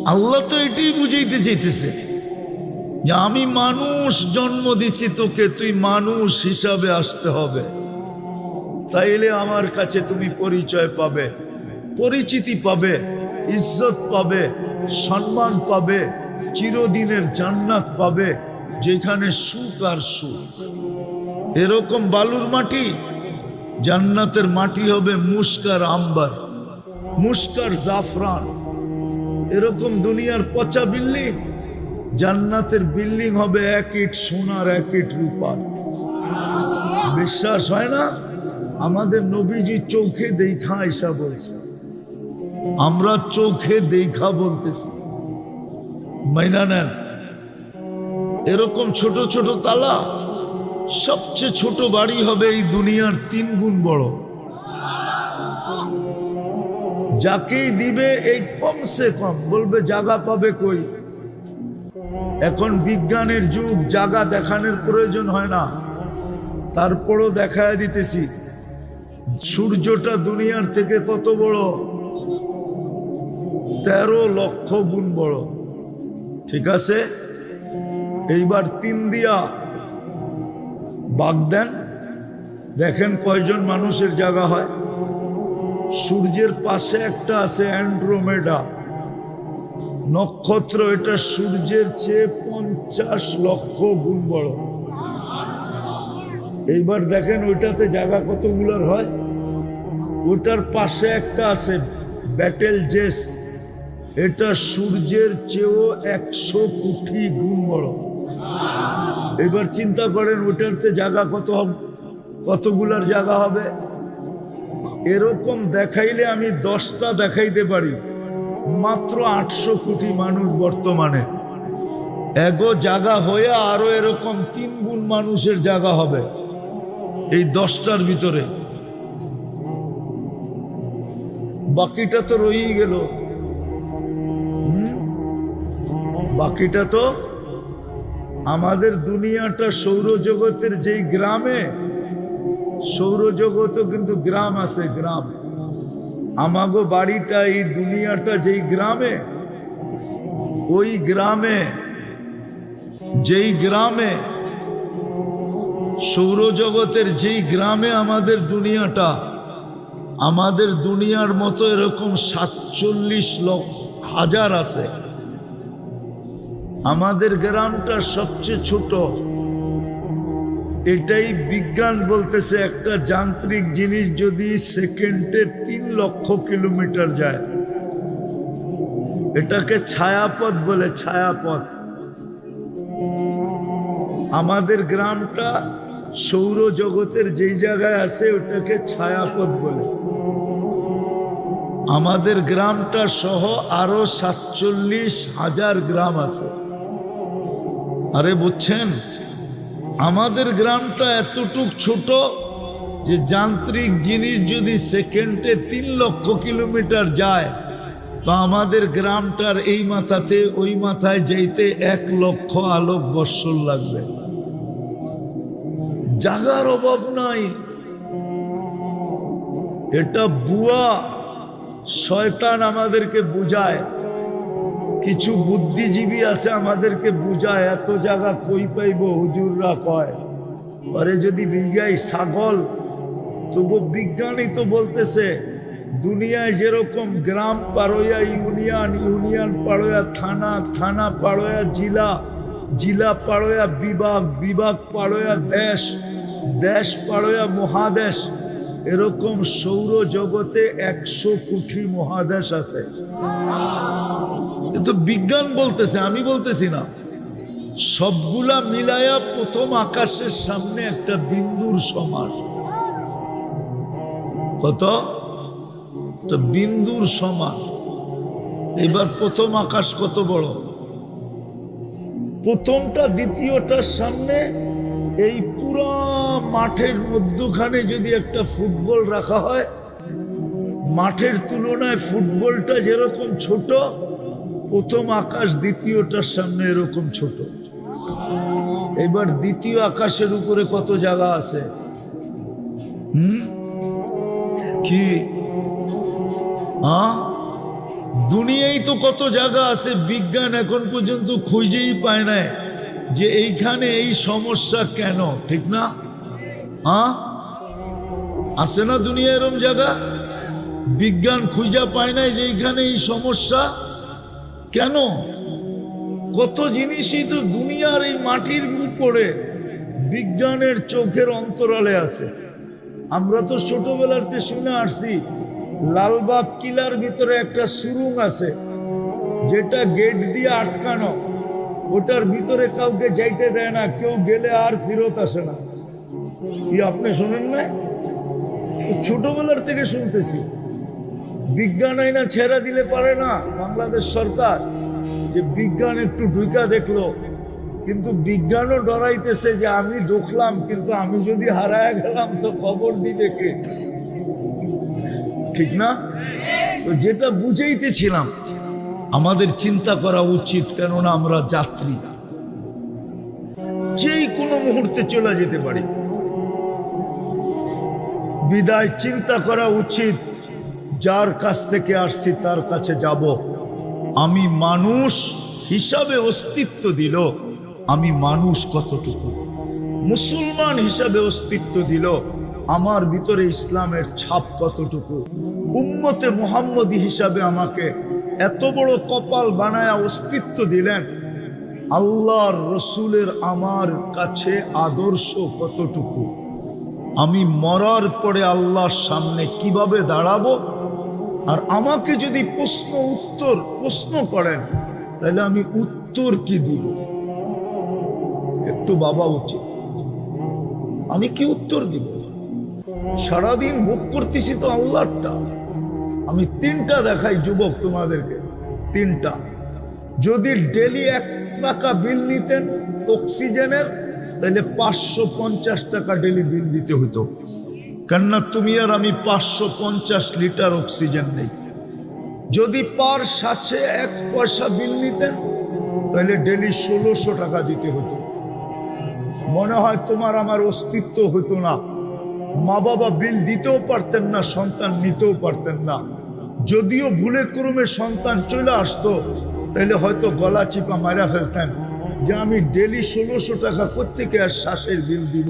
আল্লাহ তো এটাই বুঝাইতে চাইতেছে যে আমি মানুষ জন্ম দিছি তোকে, তুই মানুষ হিসাবে আসতে হবে, তাইলে আমার কাছে তুমি পরিচয় পাবে, পরিচিতি পাবে, ইজ্জত পাবে, সম্মান পাবে, চিরদিনের জান্নাত পাবে, যেখানে সুখ আর সুখ। এরকম বালুর মাটি, জান্নাতের মাটি হবে মুস্কার আম্বার, মুস্কার জাফরান। এরকম দুনিয়ার পচা বিল্ডিং, জান্নাতের বিল্ডিং হবে 1 ইট সোনার 1 ইট রূপার। বিশ্বাস হয় না? আমাদের নবীজি চোখে দেখা আইসা বলছে, আমরা চোখে দেখা বলতেছি, মাইনা নেন। এরকম ছোট ছোট তালা, সবচেয়ে ছোট বাড়ি হবে এই দুনিয়ার 3 গুণ বড়। যাকেই দিবে এই কমসে কম বলবে জায়গা পাবে কই। এখন বিজ্ঞানের যুগ, জায়গা দেখানোর প্রয়োজন হয় না, তারপরও দেখায় দিতেছি। সূর্যটা দুনিয়ার থেকে কত বড়? 13 লক্ষ গুণ বড়। ঠিক আছে, এইবার 3 দিয়া বাগ দেন, দেখেন কয়জন মানুষের জায়গা হয়। সূর্যের পাশে একটা আছে অ্যান্ড্রোমেডা নক্ষত্র, এটা সূর্যের চেয়ে 50 লক্ষ গুণ বড়। এইবার দেখেন ওইটাতে জায়গা কতগুলোর হয়। ওটার পাশে একটা আছে ব্যাটেল জেস, এটা সূর্যের চেয়েও 100 কোটি গুণ বড়। এবার চিন্তা করেন ওটাতে জায়গা কতগুলার জায়গা হবে। এরকম দেখাইলে আমি 10টা দেখাইতে পারি। মাত্র 800 কোটি মানুষ বর্তমানে, এগো জায়গা হয়ে আরো এরকম 3 গুণ মানুষের জায়গা হবে এই 10টার ভিতরে। বাকিটা তো রয়েই গেল। বাকিটা তো আমাদের দুনিয়াটা সৌরজগতের যেই গ্রামে, সৌরজগতও কিন্তু গ্রাম আছে, গ্রাম। আমাগো বাড়িটা, এই দুনিয়াটা যেই গ্রামে, ওই গ্রামে, যেই গ্রামে সৌরজগতের যেই গ্রামে আমাদের দুনিয়াটা, আমাদের দুনিয়ার মতো এরকম 47,000,000 আছে। আমাদের গ্রামটা সবচেয়ে ছোট। এটাই বিজ্ঞান বলতেছে, একটা যান্ত্রিক জিনিস যদি সেকেন্ডে 3 লক্ষ কিলোমিটার যায়, এটাকে ছায়াপথ বলে, ছায়াপথ। আমাদের গ্রামটা সৌরজগতের যেই জায়গায় আছে ওটাকে ছায়াপথ বলে। আমাদের গ্রামটা সহ আরো 47,000 গ্রাম আছে। আরে বুঝছেন, আমাদের গ্রামটা এতটুক ছোট যে যান্ত্রিক জিনিস যদি সেকেন্ডে 3 লক্ষ কিলোমিটার যায়, তো আমাদের গ্রামটার এই মাথাতে ওই মাথায় যাইতে 1 লক্ষ আলোক বৎসর লাগবে। জায়গার অভাব নাই। এটা বুয়া শয়তান আমাদেরকে বুঝায়, কিছু বুদ্ধিজীবী আছে আমাদেরকে বুঝায় এত জায়গা কই পাইব। হুজুররা কয় আরে যদি বিজাই ছাগল, তবু বিজ্ঞানী তো বলতেছে দুনিয়ায় যেরকম গ্রাম পাড়োয়া ইউনিয়ন, ইউনিয়ন পাড়োয়া থানা, থানা পাড়োয়া জিলা, জিলা পাড়োয়া বিভাগ, বিভাগ পাড়োয়া দেশ, দেশ পাড়োয়া মহাদেশ। এরকম সৌরজগতে 100 কোটি মহাদেশ আছে। তো বিজ্ঞান বলতেছে, আমি বলতেছি না। সবগুলা মিলায়া প্রথম আকাশের সামনে একটা বিন্দুর সমান। কত? তো বিন্দুর সমান। এবার প্রথম আকাশ কত বড়? প্রথমটা দ্বিতীয়টার সামনে এই পুরা মাঠের মধ্যখানে যদি একটা ফুটবল রাখা হয়, মাঠের তুলনায় ফুটবলটা যেরকম ছোট, প্রথম আকাশ দ্বিতীয়টার সামনে এরকম ছোট। এবার দ্বিতীয় আকাশের উপরে কত জায়গা আছে? কি দুনিয়ায় তো কত জায়গা আছে, বিজ্ঞান এখন পর্যন্ত খুঁজেই পায় না যে এইখানে এই সমস্যা কেন, ঠিক না? হ্যাঁ, আছে না দুনিয়া এরম জায়গা? বিজ্ঞান খুঁজে পায় না যে এইখানে এই সমস্যা কেন। কত জিনিসই তো দুনিয়ার এই মাটির উপরে বিজ্ঞানের চোখের অন্তরালে আছে। আমরা তো ছোটবেলাতে শুনে আসছি লালবাগ কিলার ভিতরে একটা সুরুং আছে, যেটা গেট দিয়ে আটকানো, ওটার ভিতরে কাউকে যাইতে দেয় না, কেউ গেলে আর ফেরত আসে না। কি আপনি শোনেন না? ছোটবেলার থেকে শুনতেছি। বিজ্ঞান আইনা ছেড়া দিলে পারে না বাংলাদেশ সরকার, যে বিজ্ঞান একটু ঢুকা দেখলো, কিন্তু বিজ্ঞানও ডরাইতেছে যে আমি ঢুকলাম, কিন্তু আমি যদি হারায় গেলাম তো খবর দিবে কে, ঠিক না? তো যেটা বুঝাইতেছিলাম, আমাদের চিন্তা করা উচিত, কেননা আমরা যাত্রী, যেই কোনো মুহূর্তে চলে যেতে পারি। বিদায় চিন্তা করা উচিত, যার কাছ থেকে আসছি তার কাছে যাব। আমি মানুষ হিসাবে অস্তিত্ব দিল, আমি মানুষ কতটুকু, মুসলমান হিসাবে অস্তিত্ব দিল, আমার ভিতরে ইসলামের ছাপ কতটুকু, উম্মতে মুহাম্মদী হিসাবে আমাকে এত বড় কপাল বানায়া অস্তিত্ব দিলেন, আল্লাহর রসুলের আমার কাছে আদর্শ কতটুকু, আমি মরার পরে আল্লাহর সামনে কিভাবে দাঁড়াবো, আর আমাকে যদি প্রশ্ন করেন তাহলে আমি উত্তর কি দিব, একটু ভাবা উচিত। আমি কি উত্তর দিব? সারাদিন ভোগ করতেছি তো আল্লাহরটা। আমি তিনটা দেখাই যুবক তোমাদেরকে, তিনটা। যদি ডেলি 1 টাকা বিল নিতেন অক্সিজেনের, তাহলে 550 টাকা ডেলি বিল দিতে হতো। কেননা তুমি আর আমি 550 লিটার অক্সিজেন নেই। যদি পার শ্বাসে 1 পয়সা বিল নিতেন, তাহলে ডেলি 1600 টাকা দিতে হতো। মনে হয় তোমার আমার অস্তিত্ব হতো না, মা বাবা বিল দিতেও পারতেন না, সন্তান নিতেও পারতেন না। যদিও ভুলে ক্রমে সন্তান চলে আসতো, তাহলে হয়তো গলা চিপা মারা ফেলতেন যে আমি ডেলি 1600 টাকা কোত্থেকে আর শ্বাসের বিল দিব।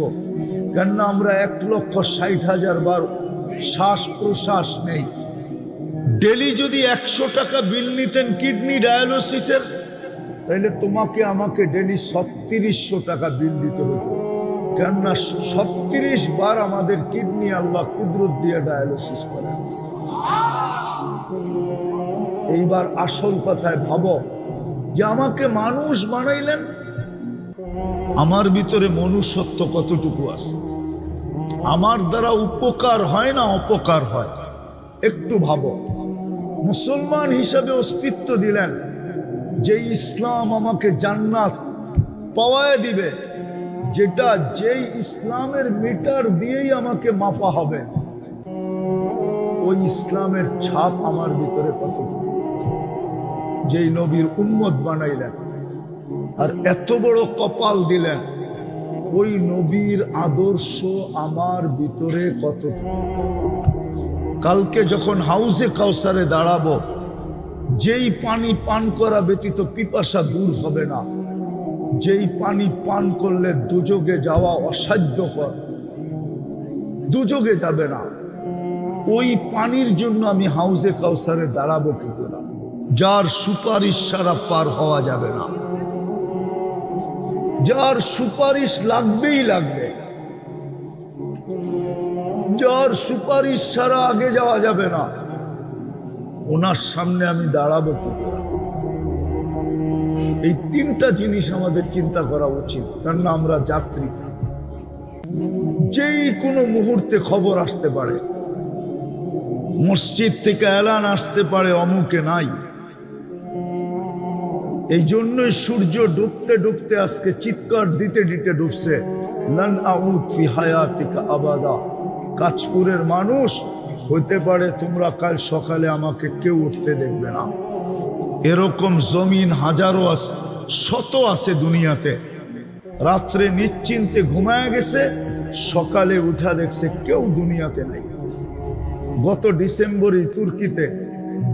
কেননা আমরা 1,60,000 বার শ্বাস প্রশ্বাস নেই। ডেলি যদি 100 টাকা বিল নিতেন কিডনি ডায়ালিসিসের, তাহলে তোমাকে আমাকে ডেলি 3600 টাকা বিল দিতে হতো। কেননা 36 বার আমাদের কিডনি আল্লাহ কুদরত দিয়ে ডায়ালিসিস করেন। এইবার আসল কথায় ভাবো যে আমাকে মানুষ বানাইলেন, আমার ভিতরে মনুষ্যত্ব কতটুকু আছে, আমার দ্বারা উপকার হয় না অপকার হয়, একটু ভাবো। মুসলমান হিসাবে অস্তিত্ব দিলেন, যে ইসলাম আমাকে জান্নাত পাওয়ায় দিবে, যেটা যেই ইসলামের মিটার দিয়েই আমাকে মাপা হবে, ওই ইসলামের ছাপ আমার ভিতরে কতটুকু। যেই নবীর উম্মত বানাইলেন আর এত বড় কপাল দিলেন, ওই নবীর আদর্শ আমার ভিতরে কতটুকু। কালকে যখন হাউজে কাউসারে দাঁড়াবো, যেই পানি পান করা ব্যতীত পিপাসা দূর হবে না, যেই পানি পান করলে দুযোগে যাওয়া অসাধ্যকর, দুযোগে যাবে না, ওই পানির জন্য আমি হাউজে কাউসারে দাঁড়াবো কি করে? যার সুপারিশ ছাড়া পার হওয়া যাবে না, যার সুপারিশ লাগবেই লাগবে, যার সুপারিশ ছাড়া আগে যাওয়া যাবে না, ওনার সামনে আমি দাঁড়াবো কি করে? এই তিনটা জিনিস আমাদের চিন্তা করা উচিত। কেননা আমরা যাত্রী, যেই কোনো মুহূর্তে খবর আসতে পারে, মসজিদ থেকে এলান আসতে পারে অমুকে নাই। এই জন্যই সূর্য ডুবতে ডুবতে আজকে চিৎকার দিতে দিতে ডুবছে, লান আউদ ফি হায়াতিকা আবাদা। কাঁচপুরের মানুষ, হইতে পারে তোমরা কাল সকালে আমাকে কেউ উঠতে দেখবে না। এরকম জমিন হাজারো আছে, শত আছে দুনিয়াতে। রাত্রে নিশ্চিন্তে ঘুমায় গেছে, সকালে উঠা দেখছে কেউ দুনিয়াতে নাই। গত ডিসেম্বরে তুর্কিতে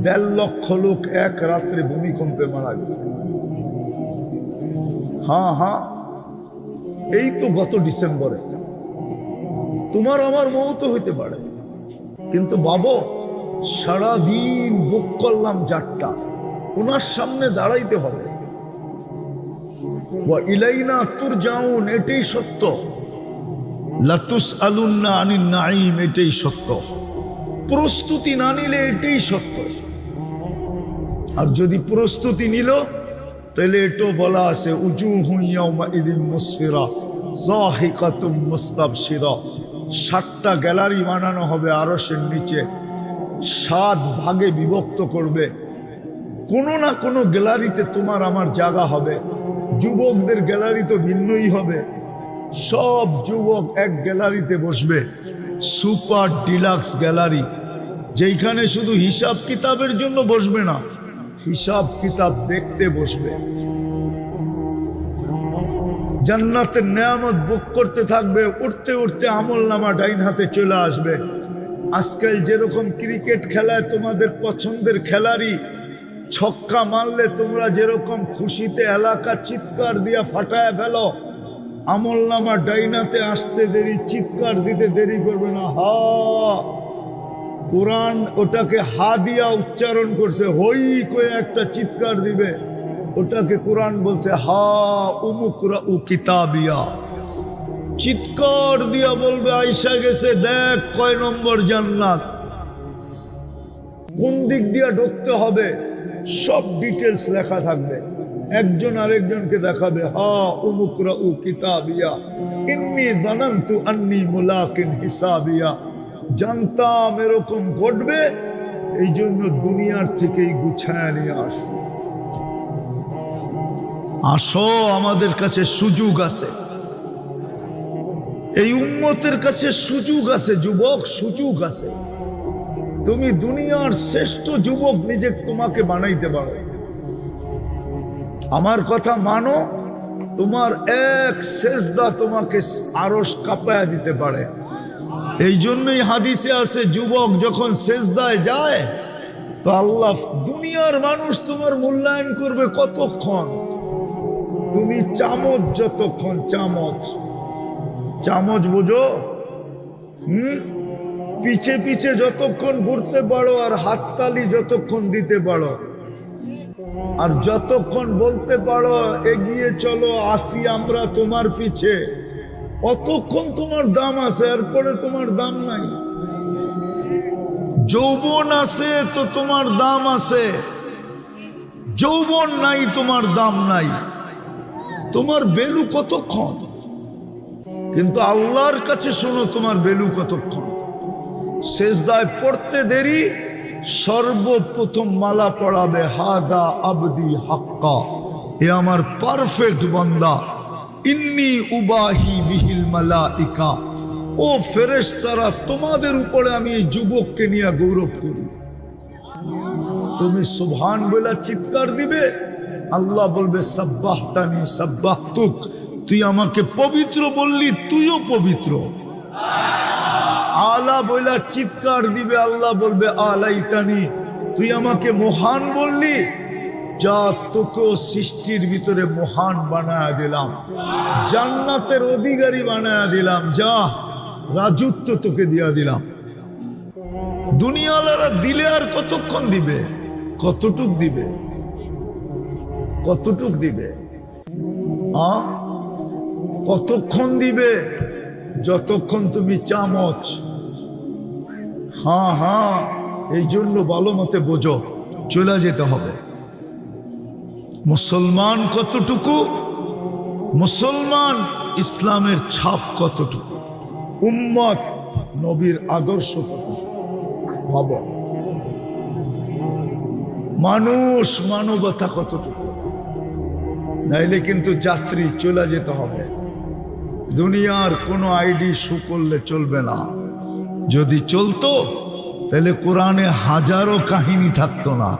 1.5 লক্ষ লোক এক রাত্রে ভূমিকম্পে মারা গেছে। হ্যাঁ হ্যাঁ, এই তো গত ডিসেম্বরে। তোমার আমার মৌত হইতে পারে, কিন্তু বাবা সারাদিন বুক করলাম যাত্রা, ওনার সামনে দাঁড়াইতে হবে। ওয়া ইলাইনা তুরজাউন, এটাই সত্য। লাতুসআলুন্না আনিন নাঈম, এটাই সত্য। প্রস্তুতি না নিলে এটাই সত্য। আর যদি প্রস্তুতি নিল তাহলে এটাও বলা আছে উজুহু ইয়াউমা ইদিন মুসফিরা যাহিকাতুম মুস্তাবশিরা। 7টা গ্যালারি বানানো হবে আরশের নিচে, 7 ভাগে বিভক্ত করবে। কোনো না কোনো গ্যালারিতে তোমার আমার জায়গা হবে। যুবকদের গ্যালারি তো ভিন্নই হবে। সব যুবক এক গ্যালারিতে বসবে, সুপার ডিলাক্স গ্যালারি, যেখানে শুধু হিসাব কিতাবের জন্য বসবে না, হিসাব কিতাব দেখতে বসবে। জান্নাতের নেয়ামত ভোগ করতে থাকবে। উঠতে উঠতে আমল নামা ডাইন হাতে চলে আসবে। আজকাল যেরকম ক্রিকেট খেলায় তোমাদের পছন্দের খেলারি ছক্কা মারলে তোমরা যেরকম খুশিতে এলাকা চিৎকার দিয়া ফাটায় ফেলো, আমল নামা ডাইনাতে আসতে দেরি, চিৎকার দিতে দেরি করবে না। হা, কোরআন ওটাকে হা দিয়া উচ্চারণ করছে, হই কয়ে একটা চিৎকার দিবে, ওটাকে কোরআন বলছে হা উমুকরা উ কিতাবিয়া। চিৎকার দিয়া বলবে আইসা গেছে, দেখ কয় নম্বর জান্নাত, কোন দিক দিয়া ঢুকতে হবে, সব ডিটেলস লেখা থাকবে। একজন আরেকজনকে দেখাবে, হা উমুকরা উ কিতাবিয়া ইন্নী যানানতু আন্নী মুলাকিন হিসাবিয়া। জানতাম এরকম ঘটবে, এই জন্য দুনিয়ার থেকেই গুছায় নিয়ে আসছে। আসো, আমাদের কাছে সুযোগ আছে, এই উম্মতের কাছে সুযোগ আছে। যুবক, সুযোগ আছে। তুমি দুনিয়ার শ্রেষ্ঠ যুবক নিজে তোমাকে বানাইতে পারো। আমার কথা মানো, তোমার এক সেজদা তোমাকে আরশ কাঁপায়া দিতে পারে। এই জন্যই হাদিসে আছে, যুবক যখন সেজদায় যায় তো আল্লাহ, দুনিয়ার মানুষ তোমার মূল্যায়ন করবে কতক্ষণ? তুমি চামচ যতক্ষণ, চামচ চামচ বুঝো, পিছে পিছে যতক্ষণ ঘুরতে পারো আর হাততালি যতক্ষণ দিতে পারো, আর যতক্ষণ বলতে পারো এগিয়ে চলো, আসি আমরা তোমার পিছে, অতক্ষণ তোমার দাম আছে। এরপরে তোমার দাম নাই। যৌবন আছে তো তোমার দাম আছে, যৌবন নাই তোমার দাম নাই। তোমার বেলু কতক্ষণ? কিন্তু আল্লাহর কাছে শোনো, তোমার বেলু কতক্ষণ? সেজদায় পড়তে দেরি, সর্বপ্রথম মালা পড়াবে হাদা আবদি হাক্কা, এ আমার পারফেক্ট বান্দা। ইন্নী উবাহি বিহিল মালাইকা, ও ফেরেশতারা, তোমাদের উপরে আমি এই যুবককে নিয়ে গৌরব করি। তুমি সুবহান বলে চিৎকার দিবে, আল্লাহ বলবে সাব্বাহতানি সাব্বাহতুক, তুই আমাকে পবিত্র বললি, তুইও পবিত্র। আলা বইলা চিৎকার দিবে, আল্লাহ বলবে আলাইতানি, তুই আমাকে মহান বললি, যা তোকেও সৃষ্টির ভিতরে মহান বানায়া দিলাম, জান্নাতের অধিকারী বানায়া দিলাম, যা রাজত্ব তোকে দিয়া দিলাম। দুনিয়াওয়ালারা দিলে আর কতক্ষণ দিবে? কতটুক দিবে? কতটুক দিবে? কতক্ষণ দিবে? যতক্ষণ তুমি চামচ। হ্যাঁ হ্যাঁ, এই জন্য ভালো মতে বোঝো, চলে যেতে হবে। মুসলমান কতটুকু? মুসলমান ইসলামের ছাপ কতটুকু? উম্মত নবীর আদর্শ কতটুকু? ভাবো, মানুষ মানবতা কতটুকু? নাইলে কিন্তু যাত্রী, চলে যেতে হবে। দুনিয়ার কোনো আইডি শো করলে চলবে না। যদি চলতো তাহলে কোরআনে হাজারো কাহিনী থাকতো না,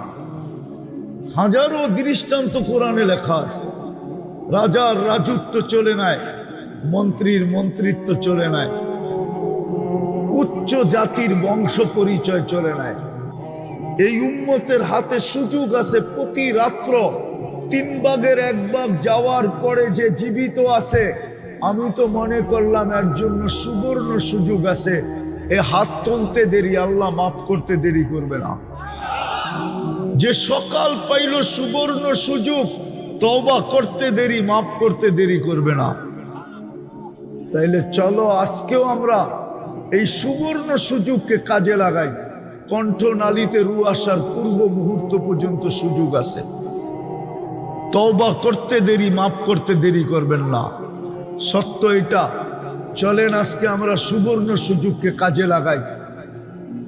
হাজারো দৃষ্টান্ত কোরআনে লেখা আছে। রাজার রাজত্ব চলে নাই, মন্ত্রীর মন্ত্রিত্ব চলে নাই, উচ্চ জাতির বংশ পরিচয় চলে নাই। এই উম্মতের হাতে সুযোগ আছে প্রতি রাত্র 3 ভাগের 1 ভাগ যাওয়ার পরে যে জীবিত আছে, আমি তো মনে করলাম এর জন্য সুবর্ণ সুযোগ আছে। এ হাত তুলতে দেরি, আল্লাহ মাফ করতে দেরি করবে না। যে সকাল পাইল সুবর্ণ সুযোগ, তওবা করতে দেরি, মাফ করতে দেরি করবে না। তাইলে চলো আজকেও আমরা এই সুবর্ণ সুযোগকে কাজে লাগাই। কণ্ঠনালীতে রু আসার পূর্ব মুহূর্ত পর্যন্ত সুযোগ আছে। তওবা করতে দেরি, মাফ করতে দেরি করবেন না। সত্য এটা। চলেন আজকে আমরা সুবর্ণ সুযোগকে কাজে লাগাই।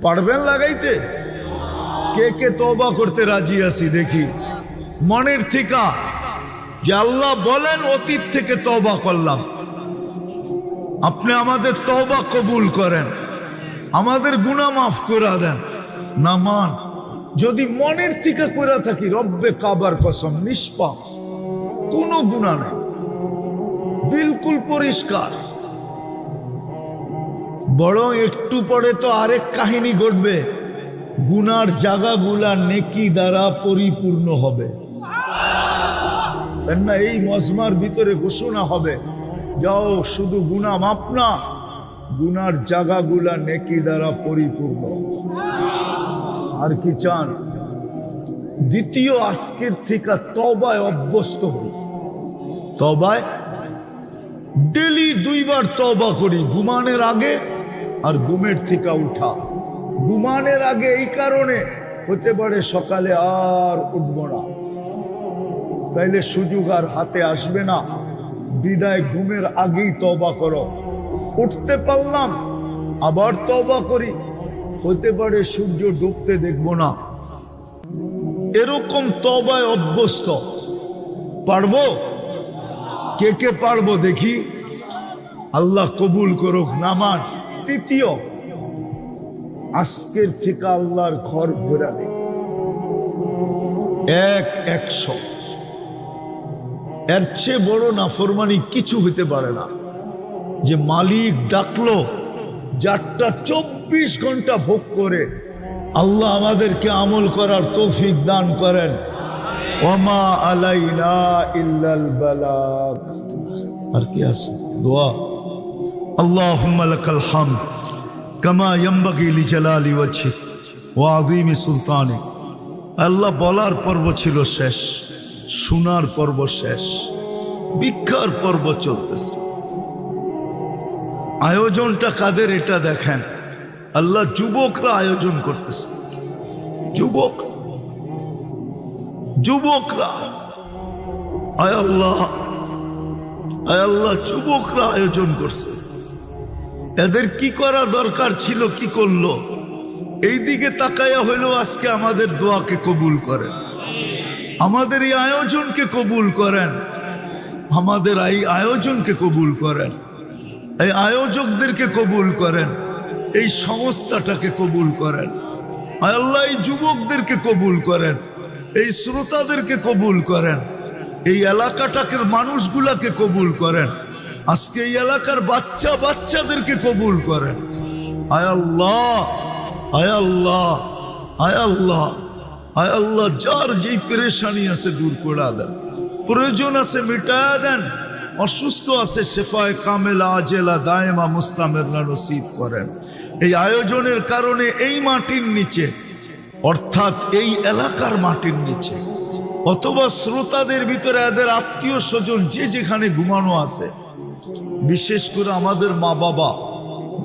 পারবেন লাগাইতে? কে কে তওবা করতে রাজি আছি দেখি মনের থেকে, যে আল্লাহ বলেন অতীত থেকে তওবা করলাম, আপনি আমাদের তওবা কবুল করেন, আমাদের গুনাহ মাফ করে দেন। না মান, যদি মনের থেকে করে থাকি, রব্বে কাবার কসম নিষ্পাপ, কোনো গুনাহ নেই, বিলকুল পরিষ্কার। বরং একটু পরে তো আরেক কাহিনী ঘটবে, গুনার জায়গাগুলা নেকি দ্বারা পরিপূর্ণ হবে না। এই মজমার ভিতরে ঘোষণা হবে, যাও শুধু গুনাহ মাপ না, গুনার জায়গাগুলা নেকি দ্বারা পরিপূর্ণ। আর কি চান? দ্বিতীয়, আজকের থেকে তওবায় অভ্যস্ত হই। তওবায় ডেলি 2 বার তওবা করি, ঘুমানোর আগে আর ঘুমের থেকে উঠা। ঘুমানোর আগে এই কারণে, হতে পারে সকালে আর উঠব না, তাইলে সুযোগ আর হাতে আসবে না। বিদায় ঘুমের আগেই তওবা করো। উঠতে পারলাম, আবার তওবা করি, হতে পারে সূর্য ডুবতে দেখব না। এরকম তওবায় অভ্যস্ত। পারবো? কে কে পারবো দেখি? আল্লাহ কবুল করুক। নামান তৃতীয়, আজকের থেকে আল্লাহর ঘর ঘোরা দেয় 100। এর চেয়ে বড় নাফরমানি কিছু হইতে পারে না। যে মালিক ডাকলো, যারটা 24 ঘন্টা ভোগ করে। আল্লাহ আমাদেরকে আমল করার তৌফিক দান করেন। ওমা আলাইনা ইল্লাল বালাগ। আর কি আছে? দোয়া। আল্লাহুম্মা লাকাল হামদ কামা ইয়ানবাগি লিজালালি ওয়াজহিক ওয়া আযীমি সুলতানিক। আল্লাহ বলার পর্ব ছিল শেষ, শোনার পর্ব শেষ, ভিক্ষার পর্ব চলতেছে। আয়োজনটা কাদের এটা দেখেন। আল্লাহ যুবকরা আয়োজন করতেছে। যুবকরা আয় আল্লাহ যুবকরা আয়োজন করছে। এদের কি করা দরকার ছিল, কি করলো? এই দিকে তাকায়া হইল। আজকে আমাদের দোয়াকে কবুল করেন, আমাদের এই আয়োজনকে কবুল করেন, আমাদের এই আয়োজনকে কবুল করেন, এই আয়োজকদেরকে কবুল করেন, এই সংস্থাটাকে কবুল করেন। আল্লাহ এই যুবকদেরকে কবুল করেন, এই শ্রোতাদেরকে কবুল করেন, এই এলাকাটাকে মানুষগুলাকে কবুল করেন। আজকে এই এলাকার বাচ্চাদেরকে কবুল করেন। আয় আল্লাহ, আয় আল্লাহ, আয় আল্লাহ, আয় আল্লাহ, যার যেই পেরেশানি আছে দূর করে দেন, প্রয়োজন আছে মিটায়া দেন, অসুস্থ আছে শেফায়ে কামেলা আজেলা দায়েমা মুস্তামেরনা নসিব করেন। এই আয়োজনের কারণে এই মাটির নিচে, অর্থাৎ এই এলাকার মাটির নিচে, অথবা শ্রোতাদের ভিতরে এদের আত্মীয় স্বজন যে যেখানে ঘুমানো আছে, বিশেষ করে আমাদের মা বাবা,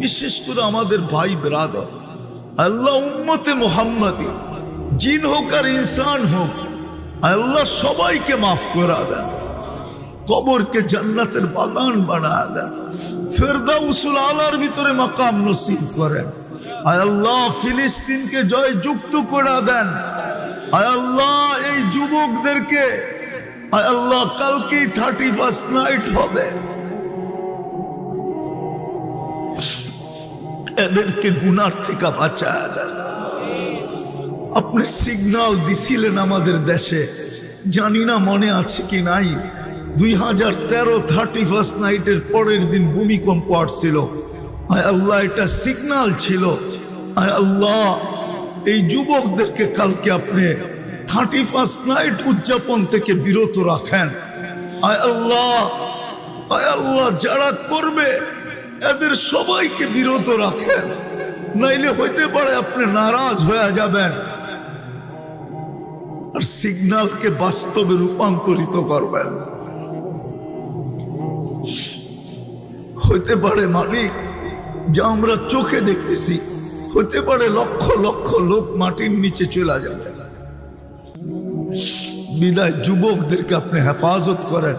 বিশেষ করে আমাদের ভাই ব্রাদার, আল্লাহ উম্মতে মুহাম্মাদি, জিন হোক আর ইনসান হোক, আল্লাহ সবাইকে মাফ করে দেন, কবরকে জান্নাতের বাগান বানায় দেন, ফেরদাউসুল আলার ভিতরে মাকাম নসিব করেন। আয় আল্লাহ ফিলিস্তিনকে জয় যুক্ত করে দেন। আয় আল্লাহ এই যুবকদেরকে, আয় আল্লাহ কালকেই 31st নাইট হবে, এদেরকে গুনার থেকে বাঁচায় দেন। আপনি সিগন্যাল দিছিলেন আমাদের দেশে, জানি না মনে আছে কি নাই, 2013 31st নাইটের পরের দিন ভূমিকম্প আসছিল। আয় আল্লাহ এটা সিগন্যাল ছিল। আয় আল্লাহ এই যুবকদেরকে কালকে আপনি 31 নাইট উদযাপন থেকে বিরত রাখেন। আয় আল্লাহ, আয় আল্লাহ, যারা করবে এদের সবাইকে বিরত রাখেন, নাইলে হইতে পারে আপনি নারাজ হয়ে যাবেন আর সিগন্যালকে বাস্তবে রূপান্তরিত করবেন। হইতে পারে মালিক, যা আমরা চোখে দেখতেছি, হতে পারে লক্ষ লক্ষ লোক মাটির নিচে চলে যাবে। বিদায় যুবকদেরকে আপনি হেফাজত করেন,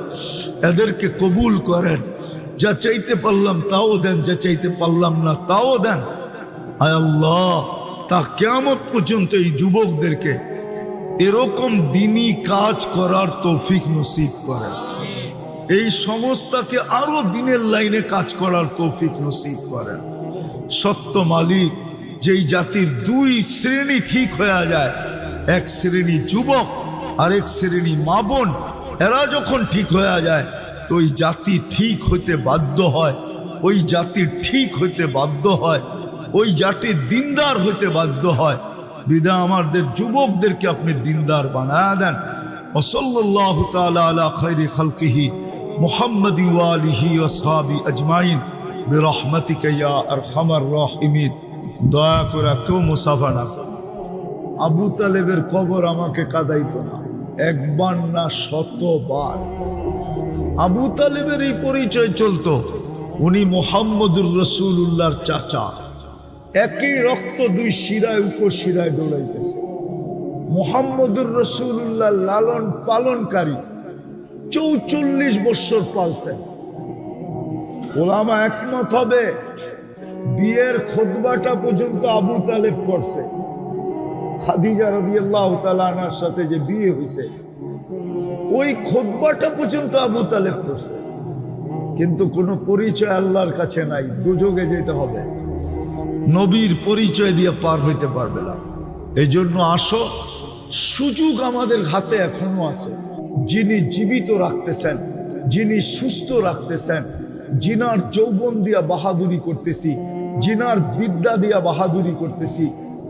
এদেরকে কবুল করেন। যা চাইতে পারলাম তাও দেন, যা চাইতে পারলাম না তাও দেন। আয় আল্লাহ, তা কিয়ামত পর্যন্ত এই যুবকদেরকে এরকম দিনই কাজ করার তৌফিক নসিব করেন। এই সংস্থাকে আরো দিনের লাইনে কাজ করার তৌফিক নসিব করেন। সত্য মালিক, যেই জাতির দুই শ্রেণী ঠিক হয়ে যায়, এক শ্রেণী যুবক আর এক শ্রেণী মা বোন, এরা যখন ঠিক হয়ে যায় তো ওই জাতি ঠিক হইতে বাধ্য হয়, ওই জাতি ঠিক হইতে বাধ্য হয়, ওই জাতি দিনদার হইতে বাধ্য হয়। বিধায় আমাদের যুবকদেরকে আপনি দিনদার বানায়া দেন। ওয়াসাল্লাল্লাহু তাআলা আলা খায়রি খালকিহি মুহাম্মাদি ওয়া আলিহি ওয়া আসহাবি আজমাইন বিরহমাতিকা ইয়া আরহামার রাহিমিন। দয়া করে কেউ মুসাফা না। আবু তালেবের কবর আমাকে কাঁদাইতো না, একবার না শতবার। আবু তালেবের এই পরিচয় চলতো, উনি মুহাম্মদুর রাসূলুল্লাহর চাচা। একই রক্ত দুই শিরায় উপশিরায় দৌড়াইতেছে। মুহাম্মদুর রাসূলুল্লাহ লালন পালনকারী 44 বছর পালছেন। ওলামা একমত হবে, বিয়ের খুতবাটা পর্যন্ত আবু তালেব করছে। খাদিজা রাদিয়াল্লাহু তাআলা আনহার সাথে যে বিয়ে হয়েছে, ওই খুতবাটা পর্যন্ত আবু তালেব করছে। কিন্তু কোনো পরিচয় আল্লাহর কাছে নাই, দুজকে যেতে হবে, নবীর পরিচয় দিয়ে পার হইতে পারবে না। এই জন্য আসো, সুযোগ আমাদের হাতে এখনো আছে। যিনি জীবিত রাখতেছেন, যিনি সুস্থ রাখতেছেন, জিনার যৌবন দিয়া বাহাদুরি করতেছি, জিনার বিদ্যা দিয়া বাহাদুরি করতেছি,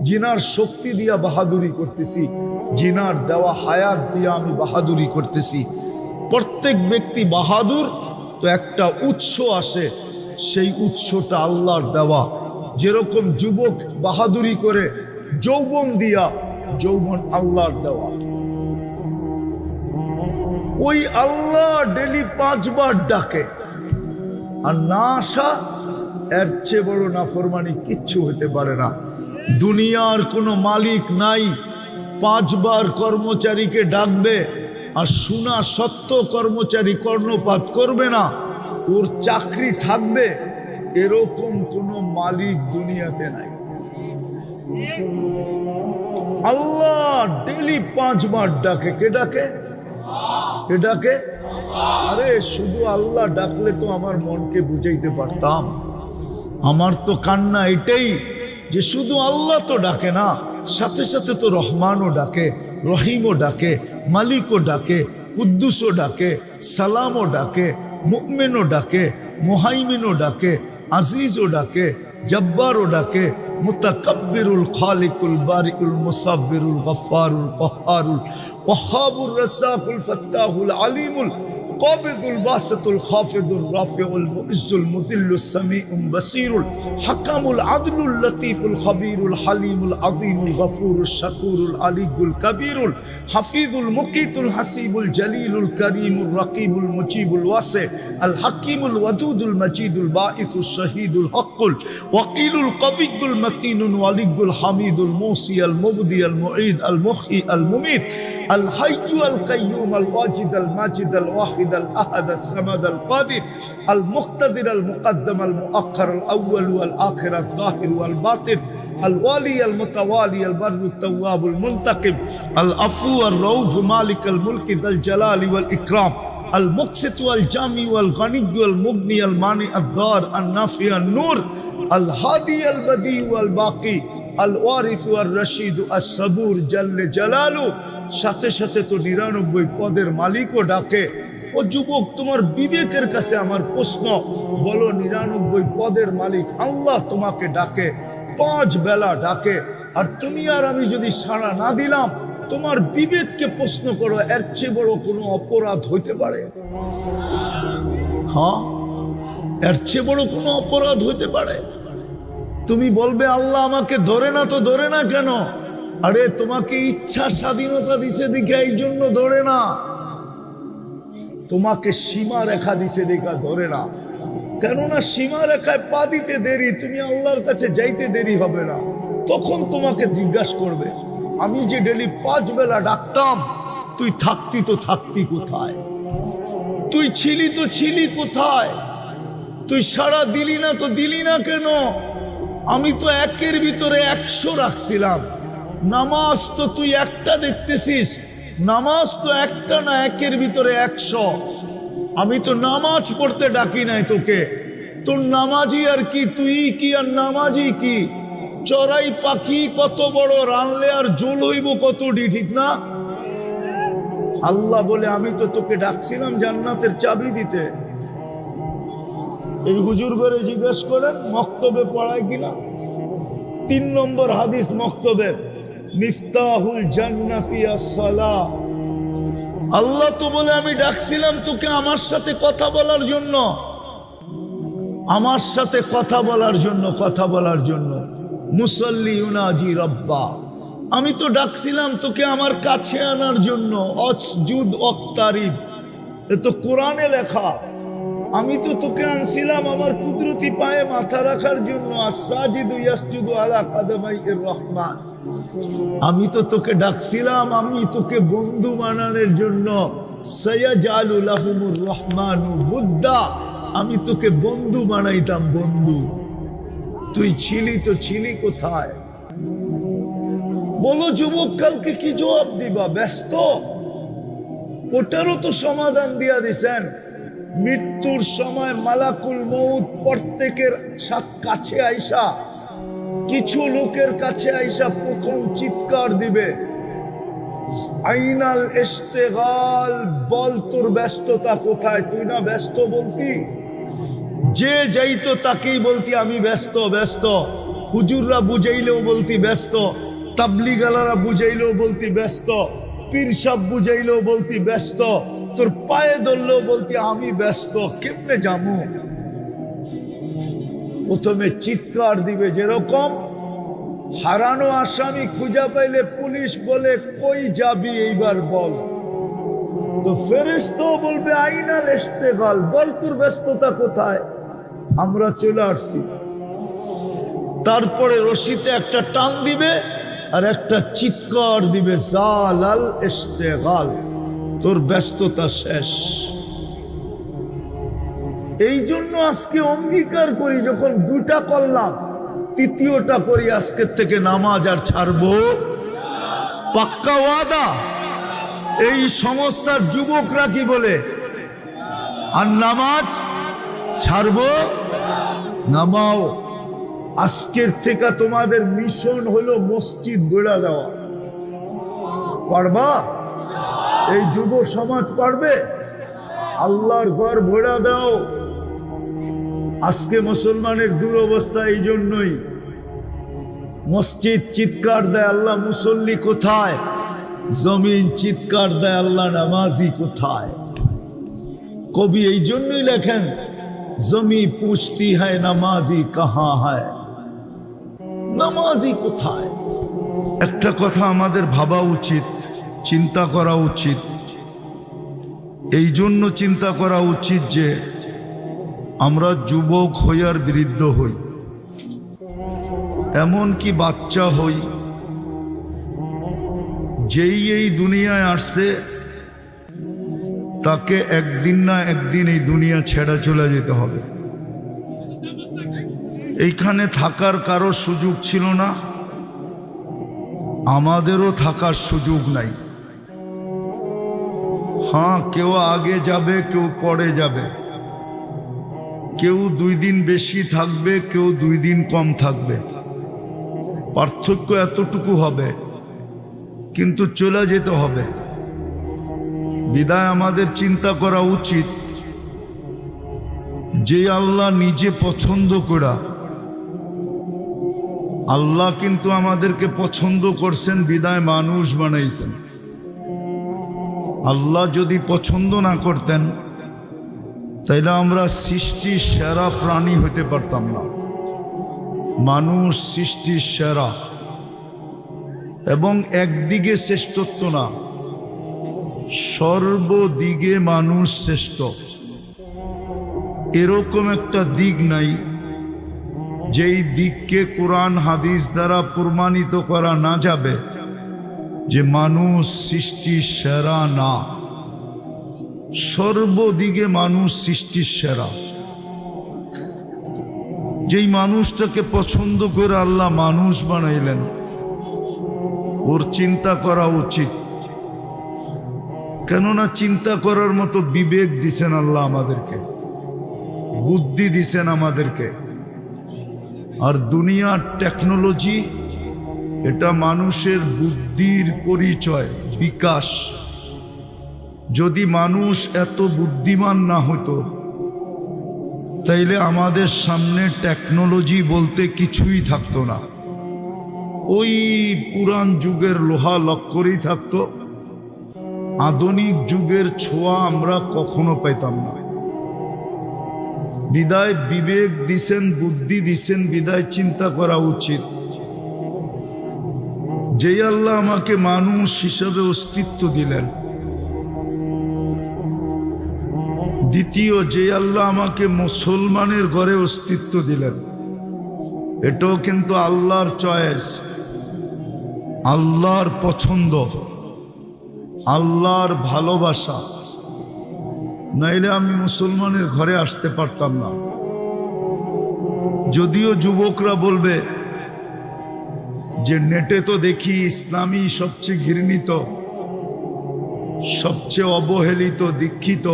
জিনার শক্তি দিয়া বাহাদুরি করতেছি, জিনার দেওয়া হায়াত দিয়া আমি বাহাদুরি করতেছি। প্রত্যেক ব্যক্তি বাহাদুর তো একটা উৎস আসে, সেই উৎসটা আল্লাহর দেওয়া। যেরকম যুবক বাহাদুরি করে যৌবন দিয়া, যৌবন আল্লাহর দেওয়া। ওই আল্লাহ ডেলি 5 বার ডাকে, আর না আসা এর চেয়ে বড় নাফরমানি কিচ্ছু হতে পারে না। দুনিয়ার কোনো মালিক নাই 5 বার কর্মচারীকে ডাকবে আর শোনা সত্য কর্মচারী কর্ণপাত করবে না, ওর চাকরি থাকবে, এরকম কোনো মালিক দুনিয়াতে নাই। আল্লাহ ডেলি 5 বার ডাকে। কে ডাকে? কে ডাকে? আরে শুধু আল্লাহ ডাকলে তো আমার মনকে বুঝাইতে পারতাম। আমার তো কান্না এটাই যে শুধু আল্লাহ তো ডাকে না, সাথে সাথে তো রহমানও ডাকে, রহিমও ডাকে, মালিকও ডাকে, কুদ্দুসও ডাকে, সালামও ডাকে, মুমিনও ডাকে, মুহাইমিনও ডাকে, আজিজও ডাকে, জব্বারও ডাকে, মুতাকাব্বিরুল খালিকুল বারিউল মুসাব্বিরুল গফফারুল কহ্হারুল ওয়াহ্হাবুর রাজ্জাকুল ফাত্তাহুল আলিমুল কাবিদুল বাসিতুল খাফিদুর রাফিউল মুইজ্জুল মুযিল্লুস সামিউল বাসীরুল হাকামুল আদলুল লতীফুল খবীরুল হালিমুল আযীমুল গফুরুশ শাকুরুল আলিয়ুল কবীরুল হাফিজুল মুকিতুল হাসিবুল জলিলুল করিমুল রকিবুল মুজিবুল ওয়াসি আল হাকিমুল ওয়াদুদুল মজিদুল বাঈতুশ শহীদুল হকুল ওয়াকিলুল কবিয়ুল মতিনুল ওয়ালিয়ুল হামিদুল মুসি আল মুবদি আল মুঈদ আল মুখী আল মুমিত আল হাইয়্যু আল কাইয়্যুম আল ওয়াজিদ আল মাজিদ আল ওয়াহিদ الأحد الصمد القادر المقتدر المقدم المؤخر الأول والآخر الظاهر والباطن الوالي المتوالي البر التواب المنتقم العفو الرؤوف مالك الملك ذا الجلال والإكرام المقسط والجامع والغني والمغني المانع الضار النافع النور الهادي البديع والباقي الوارث والرشيد الصبور جل جلاله। সাথে সাথে তো 99 পদের মালিকও ডাকে। ও যুবক, তোমার বিবেকের কাছে আমার প্রশ্ন, বলো 99 পদের মালিক আল্লাহ তোমাকে ডাকে, 5 বেলা ডাকে, আর তুমি আর আমি যদি সাড়া না দিলাম, তোমার বিবেককে প্রশ্ন করো, এর চেয়ে বড় কোনো অপরাধ হইতে পারে? হ্যাঁ, এর চেয়ে বড় কোনো অপরাধ হইতে পারে? তুমি বলবে আল্লাহ আমাকে ধরে না, তো ধরে না কেন? আরে তোমাকে ইচ্ছা স্বাধীনতা দিছে দেখে এই জন্য ধরে না, তোমাকে সীমা রেখা দিছে দেখা ধরে না। কেননা সীমা রেখায় পা দিতে দেরি, তুমি আল্লাহর কাছে যাইতে দেরি হবে না। তখন তোমাকে জিজ্ঞাসা করবে, আমি যে ডেলি 5 বেলা ডাকতাম, তুই থাকতি তো থাকতি কোথায়? তুই ছিলি তো ছিলি কোথায়? তুই সাড়া দিলি না তো দিলি না কেন? আমি তো 1-এর ভিতরে 100 রাখছিলাম। নামাজ তো তুই একটা দেখতেছিস, নামাজ তো একটা না, 1-এর ভিতরে 100। আমি তো নামাজ পড়তে ডাকি নাই তোকে। তোর নামাজি আর কি, তুই কি আর নামাজি কি? চড়াই পাখি কত বড়, রানলে আর জোল হইব কতটি, ঠিক না? আল্লাহ বলে আমি তো তোকে ডাকছিলাম জান্নাতের চাবি দিতে। এই হুজুর করে জিজ্ঞেস করেন মক্তবে পড়ায় কিনা। 3 নম্বর হাদিস মক্তবের, মিফতাহুল জান্নাতি আসসালাহ। আল্লাহ তো বলে আমি ডাকছিলাম তোকে আমার সাথে কথা বলার জন্য, আমার সাথে কথা বলার জন্য, কথা বলার জন্য। মুসল্লি ইউনাজি রব্বা, আমি তো ডাকছিলাম তোকে আমার কাছে আনার জন্য। অসজুদ ওয়াক্তারিব, এ তো কোরআনে লেখা। আমি তো তোকে আনছিলাম আমার কুদরতি পায়ে মাথা রাখার জন্য। আসসাজিদু ইয়াসজুদু আলা কাদামাইর রহমান। আমি তো তোকে ডাকছিলাম, আমি তোকে বন্ধু বানানোর জন্য। সায়াজালু লাহুমুর রহমানু বুদ্দা, আমি তোকে বন্ধু বানাইতাম, বন্ধু। তুই ছিলি তো ছিলি কোথায়? বলো যুবক, কালকে কি জবাব দিবা? ব্যস্ত? ওটারও তো সমাধান দিয়া দিছেন। মৃত্যুর সময় মালাকুল মউত প্রত্যেকের সাথে কাছে আইসা, কিছু লোকের কাছে আইসা প্রথম চিৎকার দিবে, আইনাল ইশতিগাল, বল তোর ব্যস্ততা কোথায়? তুই না ব্যস্ত বলতি? যে যাইতো তাকেই বলতি আমি ব্যস্ত ব্যস্ত। হুজুররা বুঝাইলেও বলতি ব্যস্ত, তাবলিগালারা বুঝাইলেও বলতি ব্যস্ত, পীর সাহেব বুঝাইলেও বলতি ব্যস্ত, তোর পায়ে ধরলেও বলতি আমি ব্যস্ত। কেমনে যামু? প্রথমে চিৎকার দিবে, যেরকম হারানো আসামি খুঁজা পাইলে পুলিশ বলে কই যাবি এইবার বল, তো ফেরেশতাও বলবে আইনাল ইশতিগাল, বল তোর ব্যস্ততা কোথায়? আমরা চলে আসছি। তারপরে রশিতে একটা টান দিবে আর একটা চিৎকার দিবে, জালাল ইশতিগাল, তোর ব্যস্ততা শেষ। এই জন্য আজকে অঙ্গীকার করি, যখন 2টা করলাম, 3য়টা করি, আজকের থেকে নামাজ আর ছাড়বো। পাক্কা ওয়াদা। এই সমস্যার যুবকরা কি বলে? আর নামাজ ছাড়বো। নামাও। আজকের থেকে তোমাদের মিশন হলো মসজিদ গড়া দেওয়া। পারবা? এই যুব সমাজ পারবে? আল্লাহর ঘর ভরা দাও। আজকে মুসলমানের দুরবস্থা এই জন্যই। মসজিদ চিৎকার দেয় আল্লাহ মুসল্লি কোথায়, জমিন চিৎকার দেয় আল্লাহ নামাজি কোথায়। কবি এই জন্যই লেখেন, জমি পুছতি হ্যায় নামাজি কাহা হ্যায়, নামাজি কোথায়। একটা কথা আমাদের ভাবা উচিত, চিন্তা করা উচিত। এই জন্য চিন্তা করা উচিত যে আমরা যুবক হই আর বৃদ্ধ হই, এমন কি বাচ্চা হই, যেই এই দুনিয়ায় আসছে তাকে একদিন না একদিন এই দুনিয়া ছেড়ে চলে যেতে হবে। এইখানে থাকার কারো সুযোগ ছিল না, আমাদেরও থাকার সুযোগ নাই। হ্যাঁ, কেউ আগে যাবে, কেউ পরে যাবে, কেউ 2 দিন বেশি থাকবে, কেউ 2 দিন কম থাকবে। পার্থক্য এতটুকু হবে, কিন্তু চলে যেতে হবে। বিদায় আমাদের চিন্তা করা উচিত যে আল্লাহ নিজে পছন্দ করা আল্লাহ কিন্তু আমাদেরকে পছন্দ করছেন, বিদায় মানুষ বানাইছেন। আল্লাহ যদি পছন্দ না করতেন তাইলে আমরা সৃষ্টির সেরা প্রাণী হতে পারতাম না। মানুষ সৃষ্টির সেরা, এবং একদিকে শ্রেষ্ঠত্ব না, সর্বদিকে মানুষ শ্রেষ্ঠ। এরকম একটা দিক নাই যেই দিককে কোরআন হাদিস দ্বারা প্রমাণিত করা না যাবে যে মানুষ সৃষ্টির সেরা না। সর্বদিকে মানুষ সৃষ্টির সেরা। যেই মানুষটাকে পছন্দ করে আল্লাহ মানুষ বানাইলেন, ওর চিন্তা করা উচিত। কেননা চিন্তা করার মতো বিবেক দিছেন আল্লাহ আমাদেরকে, বুদ্ধি দিছেন আমাদেরকে। আর দুনিয়ার টেকনোলজি এটা মানুষের বুদ্ধির পরিচয়, বিকাশ। যদি মানুষ এত বুদ্ধিমান না হতো তাইলে আমাদের সামনে টেকনোলজি বলতে কিছুই থাকতো না। ওই পুরান যুগের লোহা লক্করই থাকতো, আধুনিক যুগের ছোঁয়া আমরা কখনো পাইতাম না। বিদায় বিবেক দিছেন, বুদ্ধি দিছেন, বিদায় চিন্তা করা উচিত। যেই আল্লাহ আমাকে মানুষ হিসেবে অস্তিত্ব দিলেন, দ্বিতীয় যে আল্লাহ আমাকে মুসলমানের ঘরে অস্তিত্ব দিলেন, এটাও কিন্তু আল্লাহর চয়েস, আল্লাহর পছন্দ, আল্লাহর ভালোবাসা। নাইলে আমি মুসলমানের ঘরে আসতে পারতাম না। যদিও যুবকরা বলবে যে নেটে তো দেখি ইসলামী সবচেয়ে ঘৃণিত, সবচেয়ে অবহেলিত, দীক্ষিত,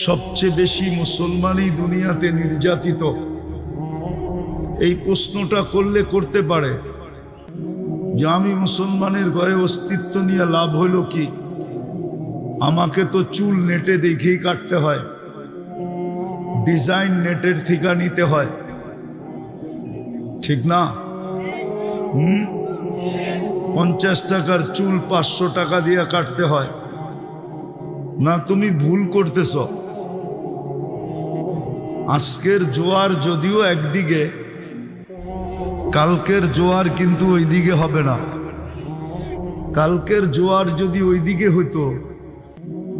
সবচেয়ে বেশি মুসলমানই দুনিয়াতে নির্যাতিত। এই প্রশ্নটা করলে করতে পারে যে আমি মুসলমানের ঘরে অস্তিত্ব নিয়ে লাভ হইল কি? আমাকে তো চুল নেটে দেখেই কাটতে হয়, ডিজাইন নেটের থেকে নিতে হয়, ঠিক না? 50 টাকার চুল 500 টাকা দিয়ে কাটতে হয় না? তুমি ভুল করতেছ। আজকের জোয়ার যদিও একদিকে, কালকের জোয়ার কিন্তু ওইদিকে হবে না। কালকের জোয়ার যদি ওইদিকে হইতো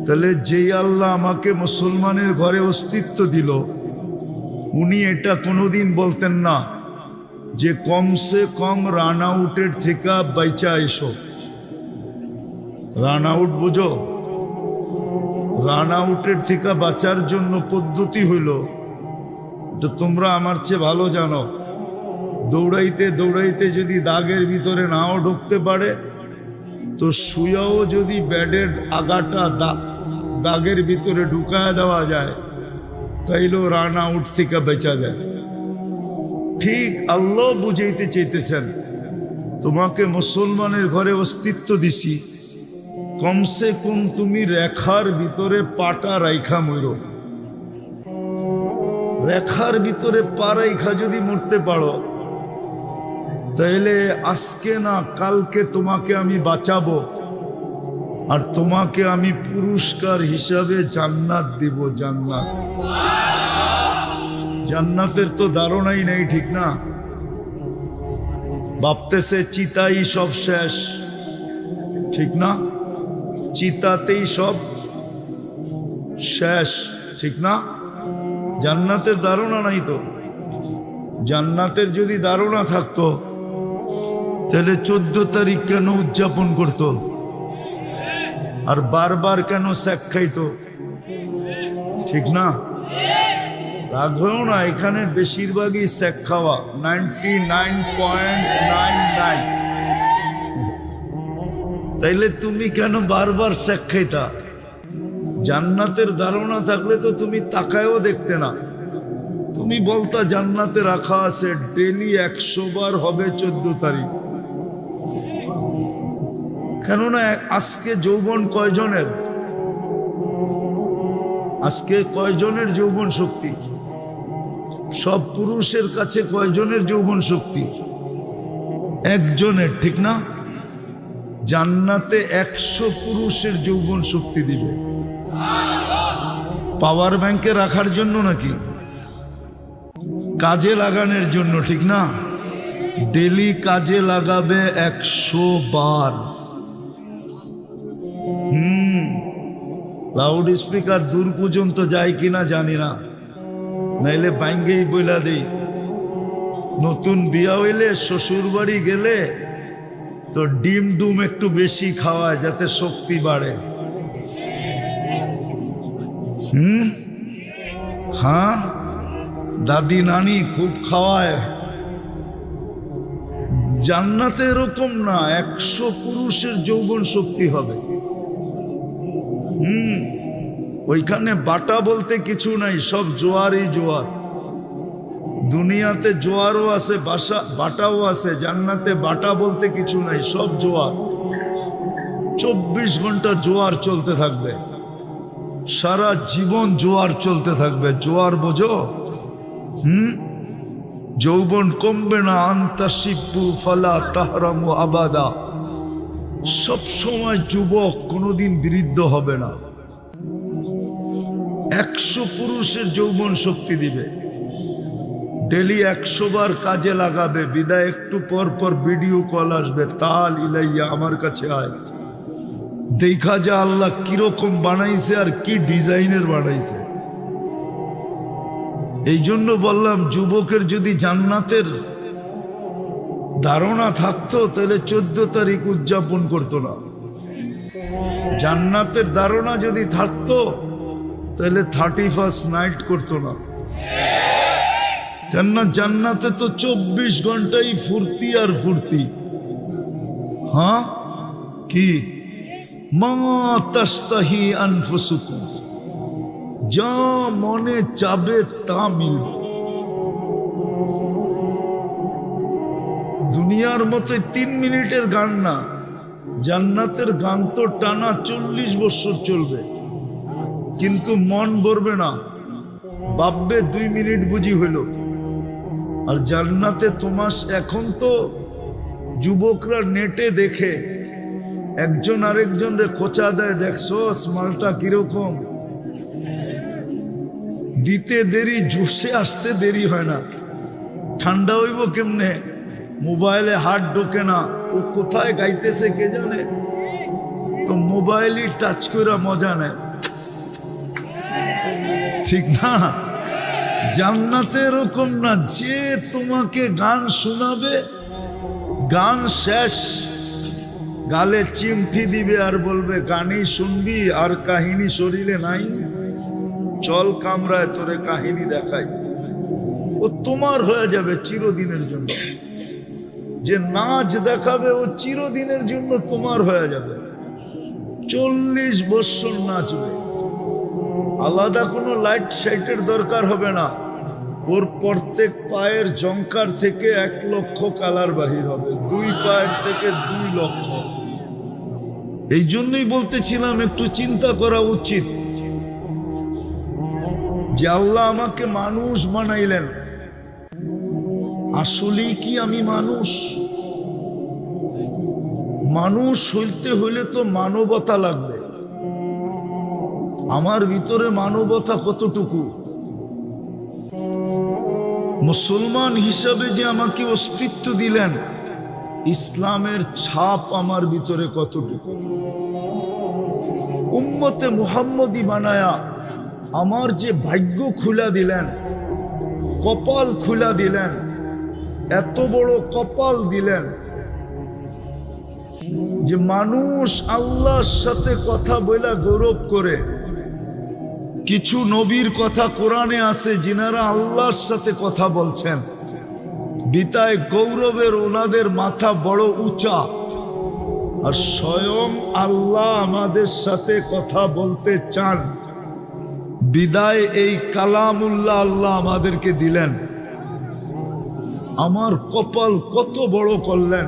তাহলে যেই আল্লাহ আমাকে মুসলমানের ঘরে অস্তিত্ব দিল, উনি এটা কোনোদিন বলতেন না যে কমসে কম রান আউটের থেকে বাইচা এসো। রান আউট বুঝো? রান আউটের থেকে বাঁচার জন্য পদ্ধতি হইল, তো তোমরা আমার চেয়ে ভালো জানো, দৌড়াইতে দৌড়াইতে যদি দাগের ভিতরে নাও ঢুকতে পারে তো শুয়াও যদি ব্যাডের আগাটা দাগের ভিতরে ঢুকায় দেওয়া যায় তাইলেও রান আউট থেকে বেঁচা যায়। ঠিক আল্লাহ বুঝাইতে চাইতেছেন, তোমাকে মুসলমানের ঘরে অস্তিত্ব দিছি, কমসে কম তুমি রেখার ভিতরে পাটা রাইখা মরো। রেখার ভিতরে পা রাইখা যদি মরতে পারো তাইলে আজকে না কালকে তোমাকে আমি বাঁচাবো, আর তোমাকে আমি পুরস্কার হিসাবে জান্নাত দিব। জান্নাত, জান্নাতের তো ধারণাই নেই, ঠিক না? ভাবতেছে চিতাই সব শেষ, ঠিক না? চিতাতেই সব শেষ, ঠিক না? জান্নাতের ধারণা নাই তো। জান্নাতের যদি ধারণা থাকতো তাহলে 14 তারিখ কেন উদযাপন করত, আর বারবার কেন শেক খাইতো, ঠিক না? রাগ হয়েও না, এখানে বেশিরভাগই শেক খাওয়া, 99.99। তাইলে তুমি কেন বারবার শেক খাইতা? জান্নাতের ধারণা থাকলে তো তুমি তাকায়ও দেখতে না, তুমি বলতা জান্নাতে রাখা আছে ডেলি 100 বার হবে 14 তারিখ। কেননা আজকে যৌবন কয়জনের? আজকে কয়জনের যৌবন শক্তি? সব পুরুষের কাছে কয়জনের যৌবন শক্তি? একজনের, ঠিক না? জান্নাতে 100 পুরুষের যৌবন শক্তি দিবে। পাওয়ার ব্যাংকে রাখার জন্য নাকি? কাজে লাগানোর জন্য, ঠিক না? ডেলি কাজে লাগাবে 100 বার। লাউড স্পিকার দূর পর্যন্ত যায় কিনা জানি না, নাইলে বাইঙ্গেই বইলা দেই। নতুন বিয়া হইলে শ্বশুর বাড়ি গেলে তো ডিম ডুম একটু বেশি খাওয়ায় যাতে শক্তি বাড়ে। হ্যাঁ, দাদি নানি খুব খাওয়ায়। জান্নাতে এরকম না, 100 পুরুষের যৌবন শক্তি হবে। ওইখানে বাটা বলতে কিছু নাই, সব জোয়ারই জোয়ার। দুনিয়াতে জোয়ারও আছে, বাটাও আছে। জান্নাতে বাটা বলতে কিছু নাই, সব জোয়ার। 24 ঘন্টা জোয়ার চলতে থাকবে, সারা জীবন জোয়ার চলতে থাকবে। জোয়ার বোঝো? যৌবন কমবে না। আন্তাশিব্বু ফালা তাহরামু আবাদা। সব সময় যুবক, কোনোদিন বৃদ্ধ হবে না। 100 পুরুষের যৌবন শক্তি দিবে। ডেলি 100 বার কাজে লাগাবে। বিদায় একটু পর পর ভিডিও কল আসবে, তাল ইলাইয়া, আমার কাছে আয়, দেখা যা আল্লাহ কিরকম বানাইছে আর কি ডিজাইনের বানাইছে। এই জন্য বললাম, যুবকের যদি জান্নাতের ধারণা থাকতো তাহলে 14 তারিখ উদযাপন করতো না। জান্নাতের ধারণা যদি থাকতো তাহলে 31st নাইট করতো না। কেননা জান্নাতে তো 24 ঘন্টাই ফুর্তি আর ফুর্তি। হ্যাঁ, কি মা তাস্তাহি আনফুসুকুম, যা মনে চাবে তা মিলবে। দুনিয়ার মতো 3 মিনিটের গান না, জান্নাতের গান তো টানা 40 বছর চলবে, কিন্তু মন ভরবে না। ভাববে 2 মিনিট বুঝি হইল। আর জান্নাতে তোমার এখন তো যুবকরা নেটে দেখে, একজন আরেকজনরে খোঁচা দেয়, দেখছো মালটা কিরকম। দিতে দেরি, জুসে আসতে দেরি হয় না। ঠান্ডা হইব কেমনে, মোবাইলে হাত ঢোকে না, ও কোথায় গাইতেছে কে জানে, তো মোবাইলই টাচ করে মজা নেয়, ঠিক না? জান্নাতে এরকম না, যে তোমাকে গান শোনাবে, গান শেষ গালে চিমটি দিবে আর বলবে গানই শুনবি, আর কাহিনী শরীরে নাই, চল কামরায় তোরে কাহিনী দেখাই। ও তোমার হয়ে যাবে চিরদিনের জন্য। যে নাচ দেখাবে ও চিরদিনের জন্য তোমার হয়ে যাবে। 40 বছর নাচবে, আলাদা কোনো লাইট সাইটের দরকার হবে না। ওর প্রত্যেক পায়ের জঙ্কার থেকে 1 লক্ষ কালার বাহির হবে, 2 পায়ের থেকে 2 লক্ষ। এই জন্যই বলতেছিলাম একটু চিন্তা করা উচিত যে আল্লাহ আমাকে মানুষ বানাইলেন, আসলেই কি আমি মানুষ? মানুষ হইতে হইলে তো মানবতা লাগবে। আমার ভিতরে মানবতা কতটুকু? মুসলমান হিসাবে যে আমাকে অস্তিত্ব দিলেন, ইসলামের ছাপ আমার ভিতরে কতটুকু? উম্মতে মুহাম্মদী বানায়া আমার যে ভাগ্য খুলা দিলেন, কপাল খুলা দিলেন, এত বড় কপাল দিলেন যে মানুষ আল্লাহর সাথে কথা বলা গৌরব করে। কিছু নবীর কথা কোরআনে আছে যিনারা আল্লাহর সাথে কথা বলছেন, বিতায় গৌরবের ওনাদের মাথা বড় উঁচা। আর স্বয়ং আল্লাহ আমাদের সাথে কথা বলতে চান, বিদায় এই কালামুল্লাহ আল্লাহ আমাদেরকে দিলেন। আমার কপাল কত বড় করলেন!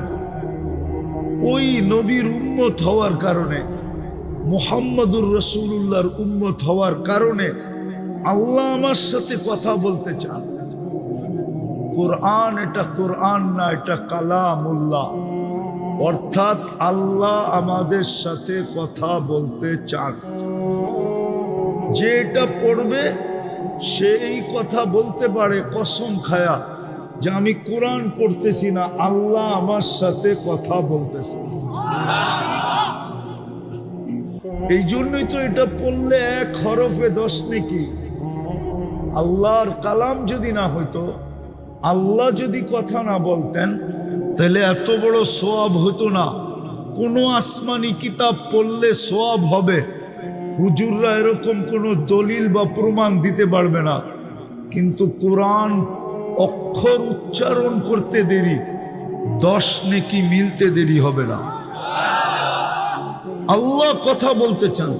ওই নবীর উম্মত হওয়ার কারণে, মুহাম্মদুর রাসূলুল্লাহর উম্মত হওয়ার কারণে আল্লাহ আমার সাথে কথা বলতে চান। কোরআন এটা কোরআন না, এটা কালামুল্লাহ। অর্থাৎ আল্লাহ আমাদের সাথে কথা বলতে চান। যে এটা পড়বে সেই কথা বলতে পারে কসম খায়া যে আমি কোরআন পড়তেছি না, আল্লাহ আমার সাথে কথা বলতেছে। এই জন্যই তো এটা পড়লে 1 হরফে 10 নেকি। আল্লাহর কালাম যদি না হইতো, আল্লাহ যদি কথা না বলতেন, তাহলে এত বড় সওয়াব হতো না। কোনো আসমানি কিতাব পড়লে সওয়াব হবে, হুজুররা এরকম কোনো দলিল বা প্রমাণ দিতে পারবে না। কিন্তু কোরআন অক্ষর উচ্চারণ করতে দেরি, 10 নেকি মিলতে দেরি হবে না। আল্লাহ কথা বলতে চান।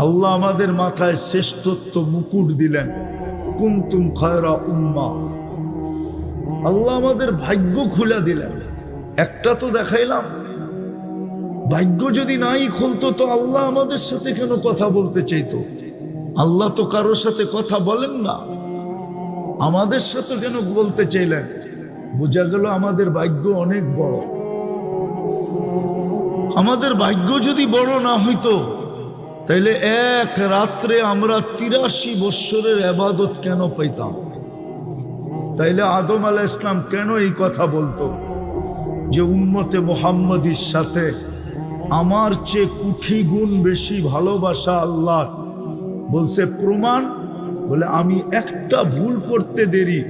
আল্লাহ আমাদের মাথায় শ্রেষ্ঠত্ব মুকুট দিলেন, কুনতুম খায়রা উম্মাহ। আল্লাহ আমাদের ভাগ্য খুলে দিলেন। একটা তো দেখাইলাম, ভাগ্য যদি নাই খুলতো তো আল্লাহ আমাদের সাথে কেন কথা বলতে চাইতো? আল্লাহ তো কারোর সাথে কথা বলেন না, আমাদের সাথে কেন বলতে চাইলেন? বোঝা গেল আমাদের ভাগ্য অনেক বড়। আমাদের ভাগ্য যদি বড় না হইতো, তাইলে এক রাত্রে আমরা 83 বৎসরের ইবাদত কেন পাইতাম? তাইলে আদম আলাইহিস সালাম কেন এই কথা বলতো যে উম্মতে মুহাম্মাদির সাথে আমার চেয়ে কোটি গুণ বেশি ভালোবাসা আল্লাহ? বলছে প্রমাণ, বলে আমি একটা ভুল করতে দেরি,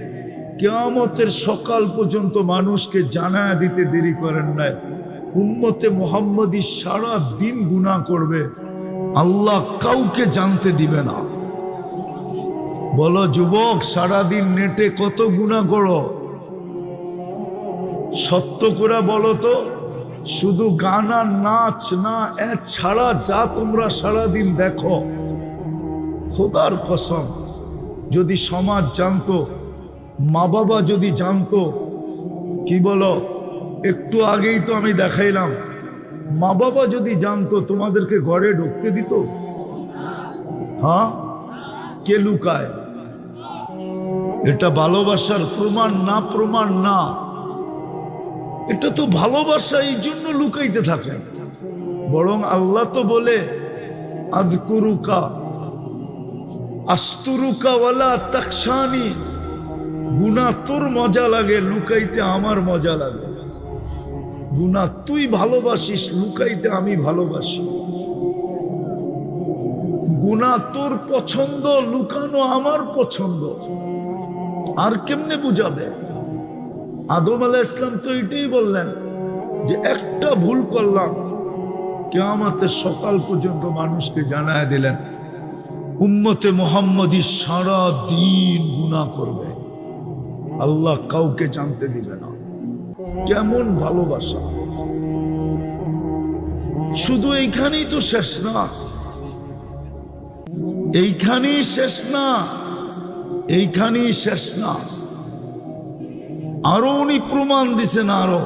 কিয়ামতের সকাল পর্যন্ত মানুষকে জানায়া দিতে দেরি করেন নাই। উম্মতে মুহাম্মাদি সারা দিন গুনাহ করবে, আল্লাহ কাউকে জানতে দিবে না। বলো যুবক, সারাদিন নেটে কত গুনাহ করো? সত্য করে বলো তো, শুধু গান আর নাচ না, ছাড়া যা তোমরা সারাদিন দেখো, খোদার কসম যদি সমাজ জানতো, মা বাবা যদি জানতো, কি বলো? একটু আগেই তো আমি দেখাইলাম, মা বাবা যদি জানতো তোমাদেরকে ঘরে ঢুকতে দিত? হ্যাঁ, কে লুকায়? এটা ভালোবাসার প্রমাণ না? প্রমাণ না, এটা তো ভালোবাসা। এই জন্য লুকাইতে থাকেন। বরং আল্লাহ তো বলে আযকুরুকা আস্তুরুকা ওয়ালা তাকশানি। গুনাহ তোর মজা লাগে, লুকাইতে আমার মজা লাগে। গুনাহ তুই ভালোবাসিস, লুকাইতে আমি ভালোবাসি। গুনাহ তোর পছন্দ, লুকানো আমার পছন্দ। আর কেমনে বুঝাবে? আদম আলাইহিস সালাম তো এটাই বললেন যে একটা ভুল করলাম, কিয়ামতের সকাল পর্যন্ত মানুষকে জানায় দিলেন। উম্মতে মুহাম্মাদি সারা দিন গুনাহ করবে, আল্লাহ কাউকে জানতে দিবে না। কেমন ভালোবাসা! শুধু এইখানেই তো শেষ না, এইখানেই শেষ না, এইখানেই শেষ না। আরো উনি প্রমাণ দিছেন। আরো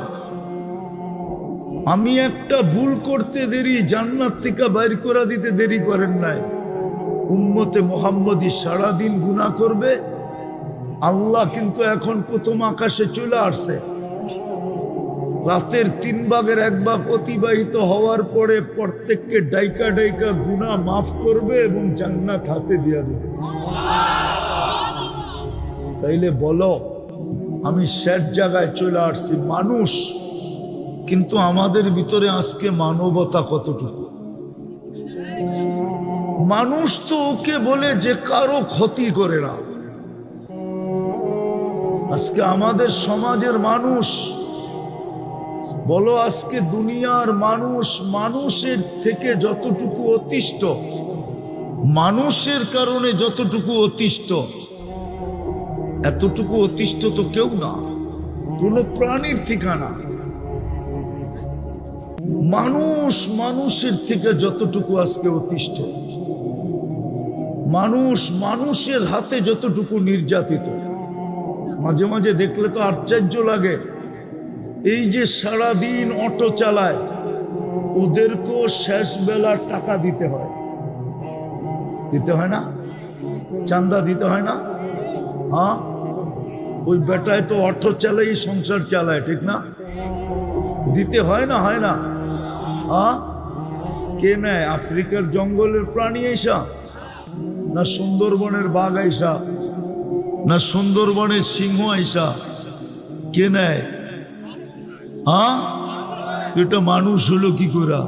আমি একটা ভুল করতে দেরি, জান্নাত থেকে বাইর করে দিতে দেরি করেন নাই। উম্মতে মুহাম্মাদি সারাদিন গুনাহ করবে, আল্লাহ কিন্তু এখন প্রথম আকাশে চলে আসছে। রাতের 3 ভাগের 1 ভাগ অতিবাহিত হওয়ার পরে প্রত্যেককে ডাইকা ডাইকা গুনাহ মাফ করবে এবং জান্নাত হাতে দিয়ে দেবে। তাইলে বলো, আমি শেষ জায়গায় চলে আসছি। মানুষ, কিন্তু আমাদের ভিতরে আজকে মানবতা কতটুকু? মানুষ তো ওকে বলে যে কারো ক্ষতি করে না। আজকে আমাদের সমাজের মানুষ, বলো আজকে দুনিয়ার মানুষ, মানুষের থেকে যতটুকু অতিষ্ঠ, মানুষের কারণে যতটুকু অতিষ্ঠ, এতটুকু অতিষ্ঠ তো কেউ না, কোন প্রাণীর ঠিকানা। মানুষ মানুষের থেকে যতটুকু আজকে অতিষ্ঠ, মানুষ মানুষের হাতে যতটুকু নির্যাতিত। মাঝে মাঝে দেখলে তো আশ্চর্য লাগে, এই যে সারাদিন অটো চালায়, ওদেরকেও শেষ বেলা টাকা দিতে হয়। দিতে হয় না? চান্দা দিতে হয় না? হ্যাঁ, ওই বেটায় তো অটো চালাই সংসার চালায়, ঠিক না? দিতে হয় না, হয় না? কে নেয়? আফ্রিকার জঙ্গলের প্রাণী আইসা, না সুন্দরবনের বাঘ আইসা, না সুন্দরবনের সিংহ আইসা? কে নেয়? তুইটা মানুষ হলো কি করে?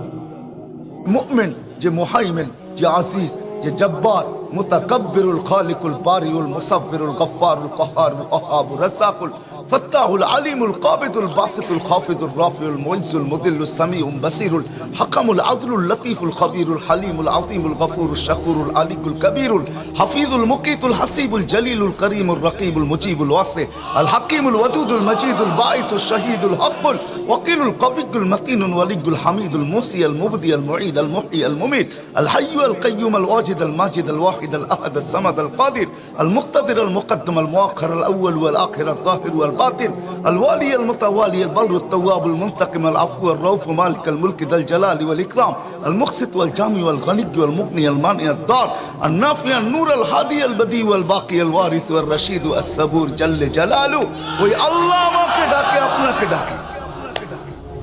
মুমিন যে মুহাইমিন, যে আজিজ, যে জব্বার, মুতাকাব্বিরুল খালিকুল বারিউল মুসাব্বিরুল গফফারুল কাহ্হারুল ওয়াহাবুর রাজ্জাকুল ফাত্তাহুল আলিমুল কাবিদুল বাসিতুল খাফিদুর রাফিউল মুইজ্জুল মুদিল্লুস সামিউল বাসিরুল হাকামুল আদলুল লতীফুল খবীরুল হালিমুল আযীমুল গফুরুল শাকুরুল আলিকুল কবীরুল হাফিজুল মুকিতুল হাসিবুল জলিলুল করিমুল রকিবুল মুজিবুল ওয়াসি আল হাকিমুল ওয়াদুদুল মজিদুল বাঈতুল শহীদুল হকুল ওয়াকিলুল কবিকুল মকিনুল ওয়ালিকুল হামিদুল মুসি আল মুবদি আল মুঈদ আল মুহয়ি আল মুমীত আল হাইয়্যু আল কাইয়্যুম আল ওয়াজিদ আল মাজিদ আল ওয়াহিদ আল আহাদ আল সামাদ আল কাদির আল মুক্তাদির আল মুকদ্দম আল মুআখ্খার আল আউয়াল ওয়াল আখির আল যাহির ওয়াল باطن الوالي المتوالي البر التواب المنتقم العفو الرؤوف مالك الملك ذا الجلال والإكرام المقسط والجامع والغني والمغني المانع الضار النافع النور الهادي البديع والباقي الوارث والرشيد الصبور جل جلاله ওই আল্লাহ আমাকে ডাকে, আপনাকে ডাকে,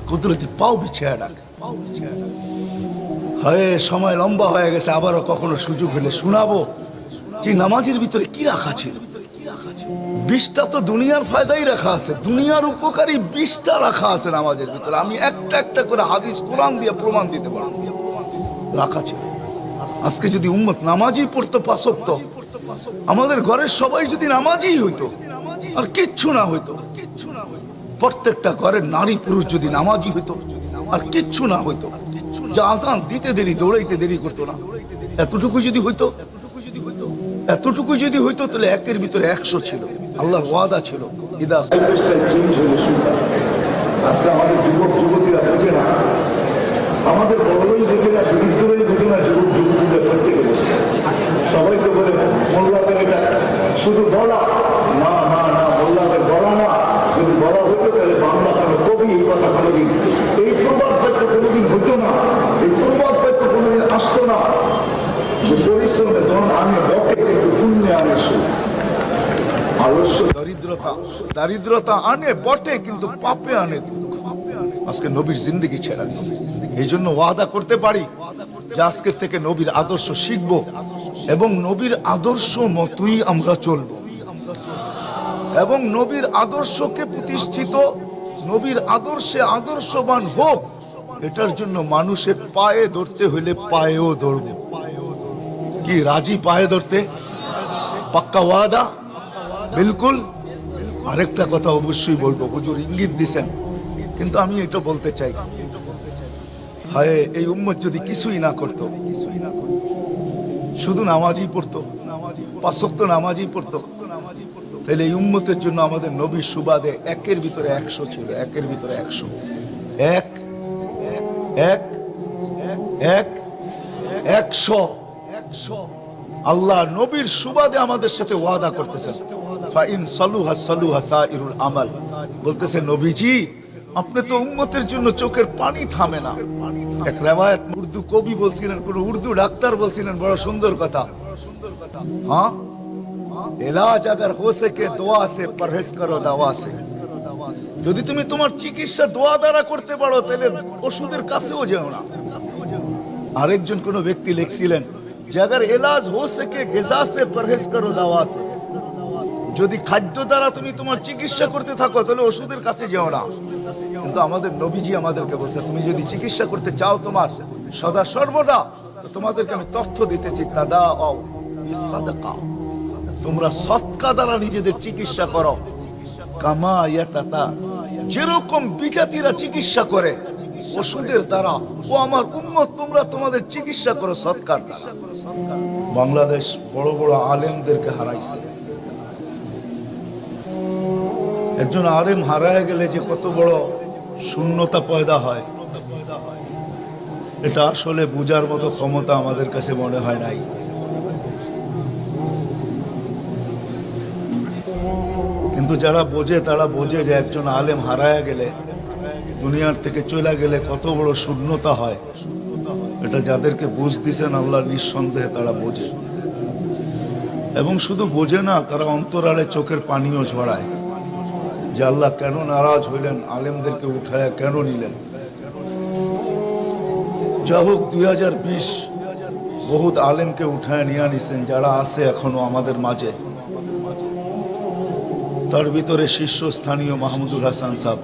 কুদরতি পাও বিছিয়ে ডাকে। হয় সময় লম্বা হয়ে গেছে, আবারও কখনো সুযোগ হলে শোনাবো যে নামাজের ভিতরে কি রাখা ছিল। 20টা তো দুনিয়ার ফায়দাই রাখা আছে, দুনিয়ার উপকারী 20টা রাখা আছে নামাজের ভিতরে। আমি একটা একটা করে হাদিস কোরআন দিয়ে প্রমাণ দিতে পারবো রাখা ছিল। আজকে যদি উম্মত নামাজই পড়তো 5 ওয়াক্ত, আমাদের ঘরের সবাই যদি নামাজই হইতো আর কিচ্ছু না হইতো, প্রত্যেকটা ঘরের নারী পুরুষ যদি নামাজি হইতো আর কিচ্ছু না হইতো, যা আজান দিতে দেরি দৌড়াইতে দেরি করতো না, এতটুকু যদি হইতো, এতটুকু যদি হইতো, তাহলে 1-এর ভিতরে 100 ছিল। আল্লাহর ওয়াদা ছিল। আজকে আমাদের যুবক যুবতীরা বোঝে না, আমাদের বড়ই বোঝে না, দরিদ্রই বোঝে না, যুবক যুবতীরা প্রত্যেকে বোঝে। সবাইকে বলে মোল্লাদের এটা শুধু বলা না, না না, মোল্লাদের বলা না। যদি বলা হতো তাহলে বাংলা কোনো কবি এই কথা কোনোদিন, এই প্রবাদ বাক্য কোনোদিন হতো না, এই প্রবাদ বাক্য কোনোদিন আসতো না। যে পরিশ্রমে ধন আনে বটে, কিন্তু পুণ্যে আনে সুখ। দারিদ্রতা আনে বটে, কিন্তু পাপে আনে দুঃখ। আজকে নবীর জিন্দেগি ছেড়ে দিছি, এই জন্য ওয়াদা করতে পারি যে আজকের থেকে নবীর আদর্শ শিখবো এবং নবীর আদর্শ মতোই আমরা চলবো, এবং নবীর আদর্শকে প্রতিষ্ঠিত, নবীর আদর্শে আদর্শবান হোক, এটার জন্য মানুষের পায়ে ধরতে হলে পায়েও ধরবো। কি রাজি পায়ে ধরতে? পাক্কা ওয়াদা? বিলকুল। আরেকটা কথা অবশ্যই বলবো, হুজুর ইঙ্গিত দিছেন, কিন্তু আমি এটা বলতে চাই, হায় এই উম্মত যদি কিছুই না করতো, শুধু নামাজই পড়তো, 5 ওয়াক্ত নামাজই পড়তো, তাহলে এই উম্মতের জন্য আমাদের নবীর সুবাদে 1-এর ভিতরে 100 ছিল। 1-এর ভিতরে 100, 100। আল্লাহ নবীর সুবাদে আমাদের সাথে ওয়াদা করতেছেন, ফাইন সালুহা সালুহা সাইরুল আমাল। বলতেছে নবীজি, আপনি তো উম্মতের জন্য চোখের পানি থামে না। এক রিওয়ায়াত উর্দু কবি বলছিলেন, কোন উর্দু ডাক্তার বলছিলেন, বড় সুন্দর কথা, হ্যাঁ, ইলাজ আগার হো সকে দোয়া সে, পরহেজ করো দাওয়া সে। যদি তুমি তোমার চিকিৎসা দোয়া দ্বারা করতে পারো, তাহলে ওষুধের কাছেও যেও না। আরেকজন কোন ব্যক্তি লিখছিলেন যে আগার ইলাজ হো সকে গিজা সে, পরহেজ করো দাওয়া সে। যদি খাদ্য দ্বারা তুমি তোমার চিকিৎসা করতে থাকো, তাহলে ওষুধের কাছে যেও না। কিন্তু আমাদের নবীজি আমাদেরকে বলছে, তুমি যদি চিকিৎসা করতে চাও তোমার সদা সর্বদা, তোমাদেরকে আমি তথ্য দিতেছি, তাদাউ বিসাদাকা, তোমরা সদকা দ্বারা নিজেদের চিকিৎসা করো। কামা ইয়াতাতা, যেরকম বিজাতিরা চিকিৎসা করে ওষুধের দ্বারা, ও আমার উম্মত তোমরা তোমাদের চিকিৎসা করো সদকার দ্বারা। বাংলাদেশ বড় বড় আলেমদেরকে হারাইছে। একজন আলেম হারায় গেলে যে কত বড় শূন্যতা পয়দা হয়, এটা আসলে বুঝার মতো ক্ষমতা আমাদের কাছে মনে হয় নাই। কিন্তু যারা বোঝে তারা বোঝে যে একজন আলেম হারায় গেলে, দুনিয়ার থেকে চলে গেলে কত বড় শূন্যতা হয়। এটা যাদেরকে বুঝ দিছেন আল্লাহ, নিঃসন্দেহে তারা বোঝে। এবং শুধু বোঝে না, তারা অন্তরালে চোখের পানিও ঝরায়। যে আল্লাহ কেন নারাজ হইলেন, আলেমদেরকে উঠায়া কেন নিলেন। যা হোক 2020 বহুত আলেমকে উঠায় নিয়ে নিছেন, যারা আছে এখনো আমাদের মাঝে। তার ভিতরে শীর্ষস্থানীয় মাহমুদুল হাসান সাহেব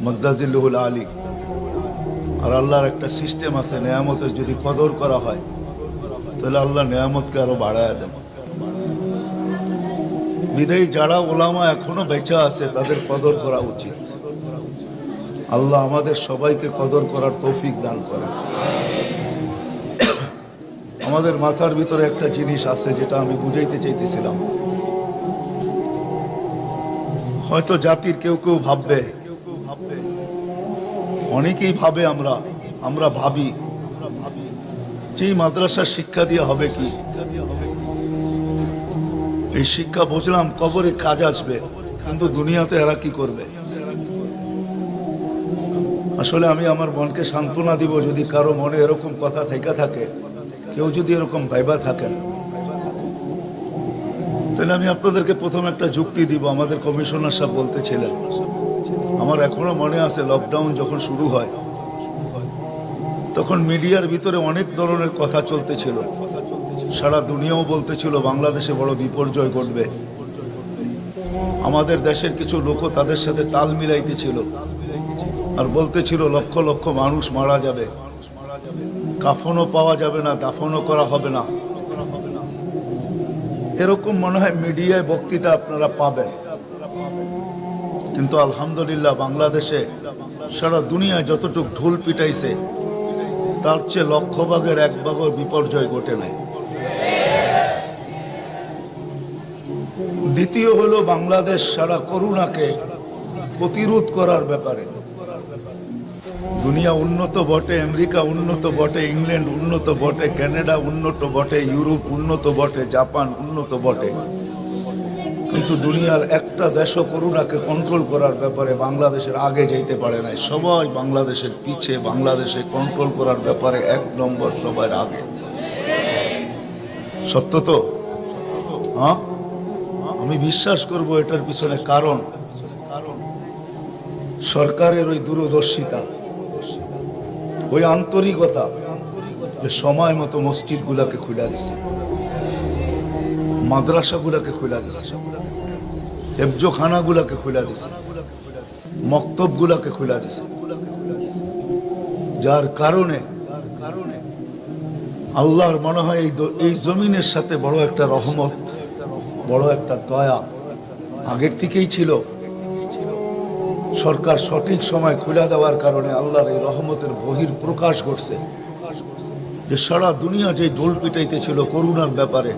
মদ্দাজিল্লুহুল আলী। আর আল্লাহর একটা সিস্টেম আছে, নেয়ামতের যদি কদর করা হয় তাহলে আল্লাহ নেয়ামতকে আরো বাড়ায় দেন। বিদায়ী যারা ওলামা এখনো বেঁচে আছে তাদের কদর করা উচিত। আল্লাহ আমাদের সবাইকে কদর করার তৌফিক দান করে। আমাদের মাথার ভিতরে একটা জিনিস আছে যেটা আমি বুঝাইতে চাইতেছিলাম। হয়তো জাতির কেউ কেউ ভাববে, অনেকেই ভাবে, আমরা ভাবি যে মাদ্রাসার শিক্ষা দিয়ে হবে কি। এই শিক্ষা বুঝলাম কবরে কাজ আসবে, কিন্তু দুনিয়াতে এরা কি করবে। আসলে আমি আমার মনকে সান্ত্বনা দিব, যদি কারো মনে এরকম কথা থেকে থাকে, কেউ যদি এরকম ভাইবা থাকেন, তাহলে আমি আপনাদেরকে প্রথম একটা যুক্তি দিব। আমাদের কমিশনার সাহেব বলতেছিলেন, আমার এখনো মনে আছে লকডাউন যখন শুরু হয় তখন মিডিয়ার ভিতরে অনেক ধরনের কথা চলতেছিল। সারা দুনিয়াও বলতেছিল বাংলাদেশে বড় বিপর্যয় ঘটবে। আমাদের দেশের কিছু লোকও তাদের সাথে তাল মিলাইতেছিল আর বলতেছিল লক্ষ লক্ষ মানুষ মারা যাবে, কাফনও পাওয়া যাবে না, দাফনও করা হবে না। এরকম মনে হয় মিডিয়ায় বক্তৃতা আপনারা পাবেন। কিন্তু আলহামদুলিল্লাহ বাংলাদেশে সারা দুনিয়ায় যতটুক ঢোল পিটাইছে তার চেয়ে লক্ষ ভাগের এক ভাগও বিপর্যয় ঘটে নাই। দ্বিতীয় হলো বাংলাদেশ সারা করোনাকে প্রতিরোধ করার ব্যাপারে দুনিয়া উন্নত বটে, আমেরিকা উন্নত বটে, ইংল্যান্ড উন্নত বটে, কানাডা উন্নত বটে, ইউরোপ উন্নত বটে, জাপান উন্নত বটে, কিন্তু দুনিয়ার একটা দেশও করোনাকে কন্ট্রোল করার ব্যাপারে বাংলাদেশের আগে যাইতে পারে নাই। সবাই বাংলাদেশের পিছে, বাংলাদেশে কন্ট্রোল করার ব্যাপারে 1 নম্বর, সবার আগে। সত্য তো? হ্যাঁ, আমি বিশ্বাস করব এটার পিছনে কারণ সরকারের ওই দূরদর্শিতা, ওই আন্তরিকতা, যে সময় মতো মসজিদ গুলাকে খুলে দিছে, মাদ্রাসা গুলাকে খুলে দিছে, হেফজোখানা গুলাকে খুলে দিছে, মক্তব গুলাকে খুলে দিছে, যার কারণে আল্লাহর মনে হয় এই জমিনের সাথে বড় একটা রহমত, বড় একটা দয়া আগের থেকেই ছিল। সরকার সঠিক সময় খুলে দেওয়ার কারণে আল্লাহর এই রহমতের বহির প্রকাশ ঘটছে। যে সারা দুনিয়া যে ঢোল পিটাইতেছিল করোনার ব্যাপারে,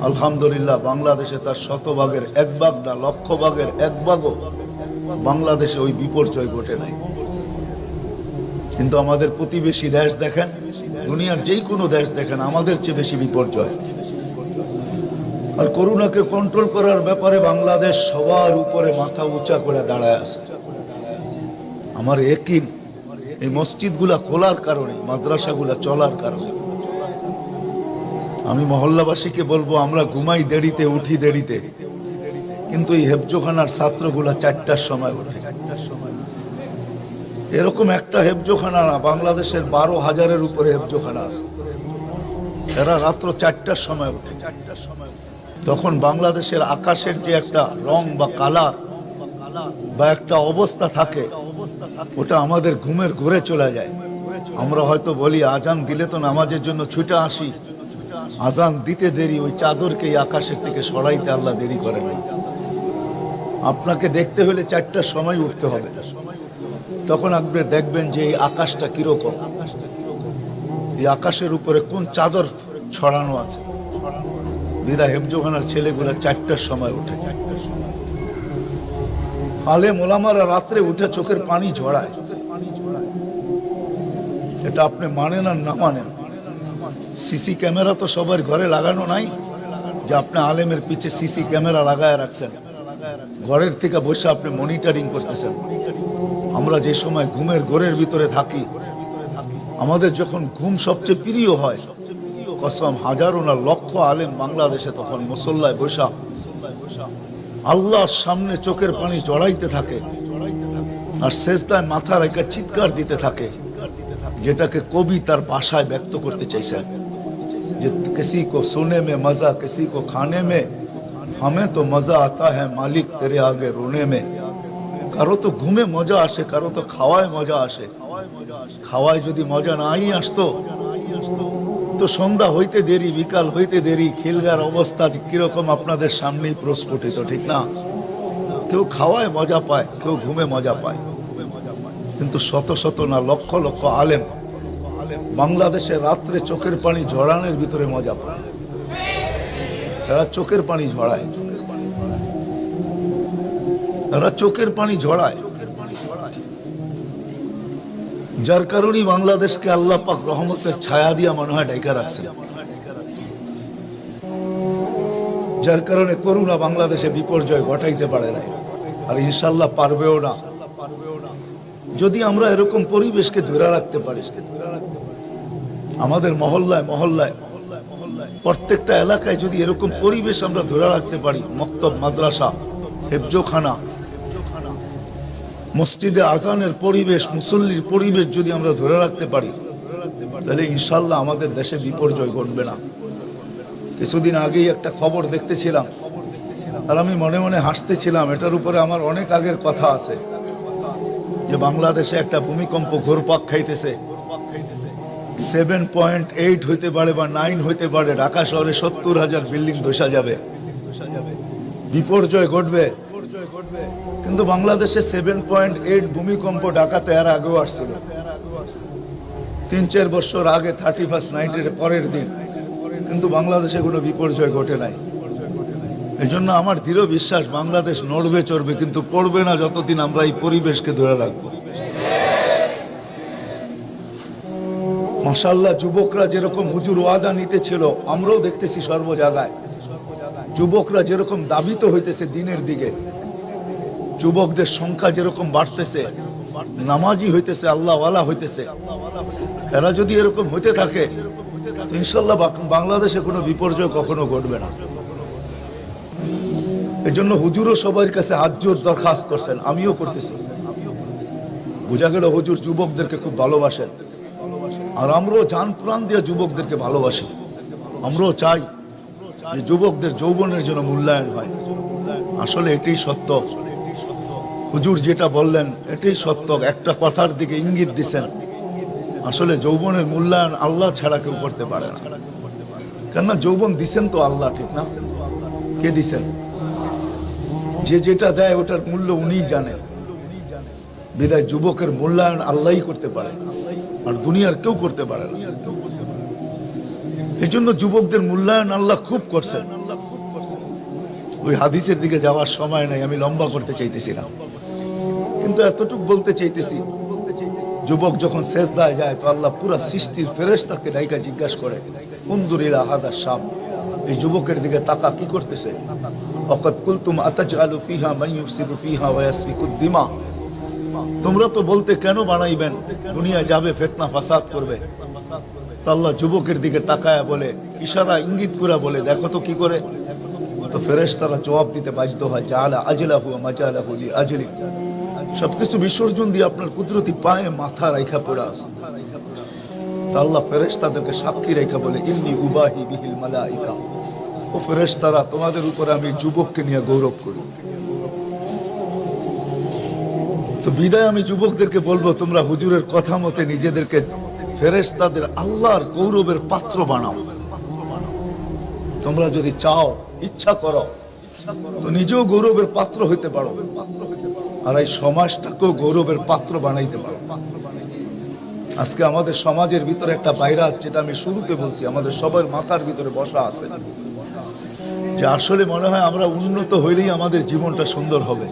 আলহামদুলিল্লাহ বাংলাদেশে তার 100 ভাগের 1 ভাগ না, লক্ষ ভাগের 1 ভাগও বাংলাদেশে ওই বিপর্যয় ঘটে নাই। কিন্তু আমাদের প্রতিবেশী দেশ দেখেন, দুনিয়ার যেই কোনো দেশ দেখেন, আমাদের চেয়ে বেশি বিপর্যয়। আর করোনাকে কন্ট্রোল করার ব্যাপারে বাংলাদেশ সবার উপরে মাথা উঁচা করে দাঁড়ায় আছে। আমার একই এই মসজিদগুলা খোলার কারণে, মাদ্রাসাগুলা চলার কারণে। আমি মহল্লাবাসীকে বলবো, আমরা ঘুমাই দেরিতে, উঠি দেরিতে, কিন্তু এই হেফজোখানার ছাত্রগুলা 4টার সময় ওঠে। এরকম একটা হেফজোখানা না, বাংলাদেশের 12,000-এর উপরে হেফজোখানা আছে। এরা রাত্র 4টার সময় ওঠে। তখন বাংলাদেশের আকাশের যে একটা রং বা কালার বা একটা অবস্থা থাকে, ওটা আমাদের ঘুমের ঘুরে চলে যায়। আমরা হয়তো বলি আজান দিলে তো নামাজের জন্য ছুটে আসি, আজান দিতে দেরি, ওই চাদরকে এই আকাশের থেকে সরাইতে আল্লাহ দেরি করেন না। আপনাকে দেখতে হলে 4টার সময় উঠতে হবে। তখন আপনি দেখবেন যে এই আকাশটা কিরকম, এই আকাশের উপরে কোন চাদর ছড়ানো আছে। বিদায় হেফজোখানার ছেলেগুলা 4টার সময় উঠে। আলেম ওলামারা রাত্রে উঠে চোখের পানি ঝরায়। এটা আপনি মানেন আর না মানেন, সিসি ক্যামেরা তো সবার ঘরে লাগানো নাই যে আপনি আলেমের পিছে সিসি ক্যামেরা লাগায় রাখছেন, ঘরের থেকে বসে আপনি মনিটরিং করতেছেন। আমরা যে সময় ঘুমের ঘোরের ভিতরে থাকি, আমাদের যখন ঘুম সবচেয়ে প্রিয় হয়, কসম হাজারো না লক্ষ আলেম বাংলাদেশে তখন মুসল্লায় বসা আল্লাহর সামনে চোখের পানি জড়াইতে থাকে আর সেজদায় মাথা রেখে চিৎকার দিতে থাকে, যেটাকে কবি তার ভাষায় ব্যক্ত করতে চাইছেন যে কিসি কো সোনে মে মজা, কিসি কো খানে মে, हमें तो मजा आता है मालिक तेरे आगे रोने में। কারো তো ঘুমে মজা আসে, কারো তো খাওয়ায় মজা আসে। খাওয়ায় যদি মজা নাই আসতো তো সন্ধ্যা হইতে দেরি, বিকাল হইতে দেরি, খিলগার অবস্থা কিরকম আপনাদের সামনেই প্রস্ফুটিত, ঠিক না? কেউ খাওয়ায় মজা পায়, কেউ ঘুমে মজা পায়, কিন্তু শত শত না লক্ষ লক্ষ আলেম বাংলাদেশে রাত্রে চোখের পানি ঝরানোর ভিতরে মজা পায়। এরা চোখের পানি ঝরায়, এরা চোখের পানি ঝরায়, যার কারণেই বাংলাদেশকে আল্লাহ পাক রহমতের ছায়া দিয়া মনে হয় ঢাকা রাখছে, যার কারণে করোনা বাংলাদেশে বিপর্যয় ঘটাইতে পারে না, আর ইনশাল্লাহ পারবেও না, যদি আমরা এরকম পরিবেশকে ধরে রাখতে পারি। আমাদের মহল্লায় মহল্লায় প্রত্যেকটা এলাকায় যদি এরকম পরিবেশ আমরা ধরে রাখতে পারি, মক্তব, মাদ্রাসা, হেফজোখানা, মসজিদে আজানের পরিবেশ, মুসল্লির পরিবেশ যদি আমরা ধরে রাখতে পারি, তাহলে ইনশাল্লাহ আমাদের দেশে বিপর্যয় ঘটবে না। কিছুদিন আগেই একটা খবর দেখতেছিলাম আর আমি মনে মনে হাসতেছিলাম, এটার উপরে আমার অনেক আগের কথা আছে, যে বাংলাদেশে একটা ভূমিকম্প ঘুরপাক খাইতেছে, 7.8 হইতে পারে বা 9 হইতে পারে, ঢাকা শহরে 70,000 বিল্ডিং ধসা যাবে, বিপর্যয় ঘটবে। কিন্তু বাংলাদেশে 7.8 ভূমিকম্প ঢাকাতে এর আগেও আসছিল, 3-4 বছর আগে 31st নাইটের পরের দিন, কিন্তু বাংলাদেশে কোনো বিপর্যয় ঘটে নাই। এই জন্য আমার দৃঢ় বিশ্বাস বাংলাদেশ নড়বে চড়বে, কিন্তু পড়বে না যতদিন আমরা এই পরিবেশকে ধরে রাখবো। মাশাআল্লাহ, যুবকরা যেরকম হুজুর ওয়াদা নিতে ছিল, আমরাও দেখতেছি সর্ব জায়গায় যুবকরা যেরকম দাবিত হইতেছে দিনের দিকে, যুবকদের সংখ্যা যেরকম বাড়তেছে, নামাজি হইতেছে, আল্লাহওয়ালা হইতেছে, এরা যদি এরকম হইতে থাকে তো ইনশাল্লাহ বাংলাদেশে কোনো বিপর্যয় কখনো ঘটবে না। এই জন্য হুজুরও সবার কাছে হাত জোর দরখাস্ত করছেন, আমিও করতেছি। বোঝা গেল হুজুর যুবকদেরকে খুব ভালোবাসেন, আর আমরাও জান প্রাণ দিয়ে যুবকদেরকে ভালোবাসি। আমরাও চাই যে যুবকদের যৌবনের জন্য মূল্যায়ন হয়। আসলে এটাই সত্য, হুজুর যেটা বললেন এটাই সত্য। একটা কথার দিকে ইঙ্গিত দিছেন, আসলে যৌবনের মূল্যায়ন আল্লাহ ছাড়া কেউ করতে পারে না। কেননা যৌবন দিছেন তো আল্লাহ, ঠিক না? কে দিছেন? যে যেটা দেয় ওটার মূল্য উনিই জানেন। বিদায় যুবকের মূল্যায়ন আল্লাহই করতে পারে, আর দুনিয়ার কেউ করতে পারে না। এই জন্য যুবকদের মূল্যায়ন আল্লাহ খুব করছেন। ওই হাদিসের দিকে যাওয়ার সময় নাই, আমি লম্বা করতে চাইতেছিলাম, কিন্তু এতটুকু বলতে চাইতেছি, যুবক যখন সেজদায় যায় তো আল্লাহ পুরা সৃষ্টির ফেরেশতাকে ডাইকা জিজ্ঞাসা করে, উনদুরিলা হাদা শাব, এই যুবকের দিকে তাকা, কি করতেছে? ওয়াকাদ কুলতুম আতাজআলু ফিহা মান ইউফসিদু ফিহা ওয়া ইয়াসফিকুদ দিমা, তোমরা তো বলতে কেন বানাইবেন, দুনিয়া যাবে ফিতনা ফাসাদ করবে। তো আল্লাহ যুবকের দিকে তাকায় বলে, ইশারা ইঙ্গিত করে বলে, দেখো তো কি করে। তো ফেরেশতারা জবাব দিতে বাধ্য হয়, জাআলা আজলাহু ওয়া মাজালাহু লিআজলি, সবকিছু বিসর্জন দিয়ে আপনার কুদরতি পায়ে মাথা রাইখা পড়ে আছে। আল্লাহ ফেরেশতাদেরকে সাক্ষী রেখা বলে, ইন্নী উবাহি বিহিল মালাইকা, ও ফেরেশতারা তোমাদের উপরে আমি যুবককে নিয়ে গৌরব করি। তো বিদায় আমি যুবকদেরকে বলবো, তোমরা হুজুরের কথা মতে নিজেদেরকে ফেরেশতাদের আল্লাহর গৌরবের পাত্র বানাও। তোমরা যদি চাও, ইচ্ছা করো, তো নিজেও গৌরবের পাত্র হইতে পারো, আর এই সমাজটাকেও গৌরবের পাত্র বানাইতে পারো। আজকে আমাদের সমাজের ভিতরে একটা ভাইরাস, যেটা আমি শুরুতে বলছি, আমাদের সবার মাথার ভিতরে বসা আছে, যে আসলে মনে হয় আমরা উন্নত হইলেই আমাদের জীবনটা সুন্দর হবে,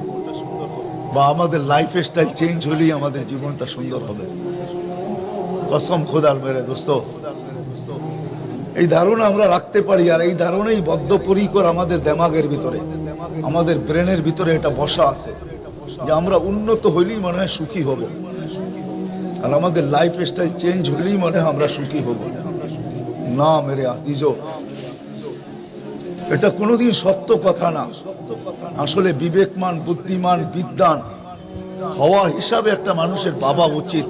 বা আমাদের লাইফ স্টাইল চেঞ্জ হইলেই আমাদের জীবনটা সুন্দর হবে। কসম খোদার মেরে দোস্ত, এই ধারণা আমরা রাখতে পারি, আর এই ধারণাই বদ্ধপরিকর আমাদের দেমাগের ভিতরে, আমাদের ব্রেনের ভিতরে এটা বসা আছে, যে আমরা উন্নত হইলেই মনে হয় সুখী হব, আর আমাদের লাইফ স্টাইল চেঞ্জ হইলেই মনে হয় আমরা সুখী হব। না মেরে আজিজো, এটা কোনোদিন সত্য কথা না। আসলে বিবেকমান, বুদ্ধিমান, বিদ্বান হওয়া হিসাবে একটা মানুষের বাবা উচিত,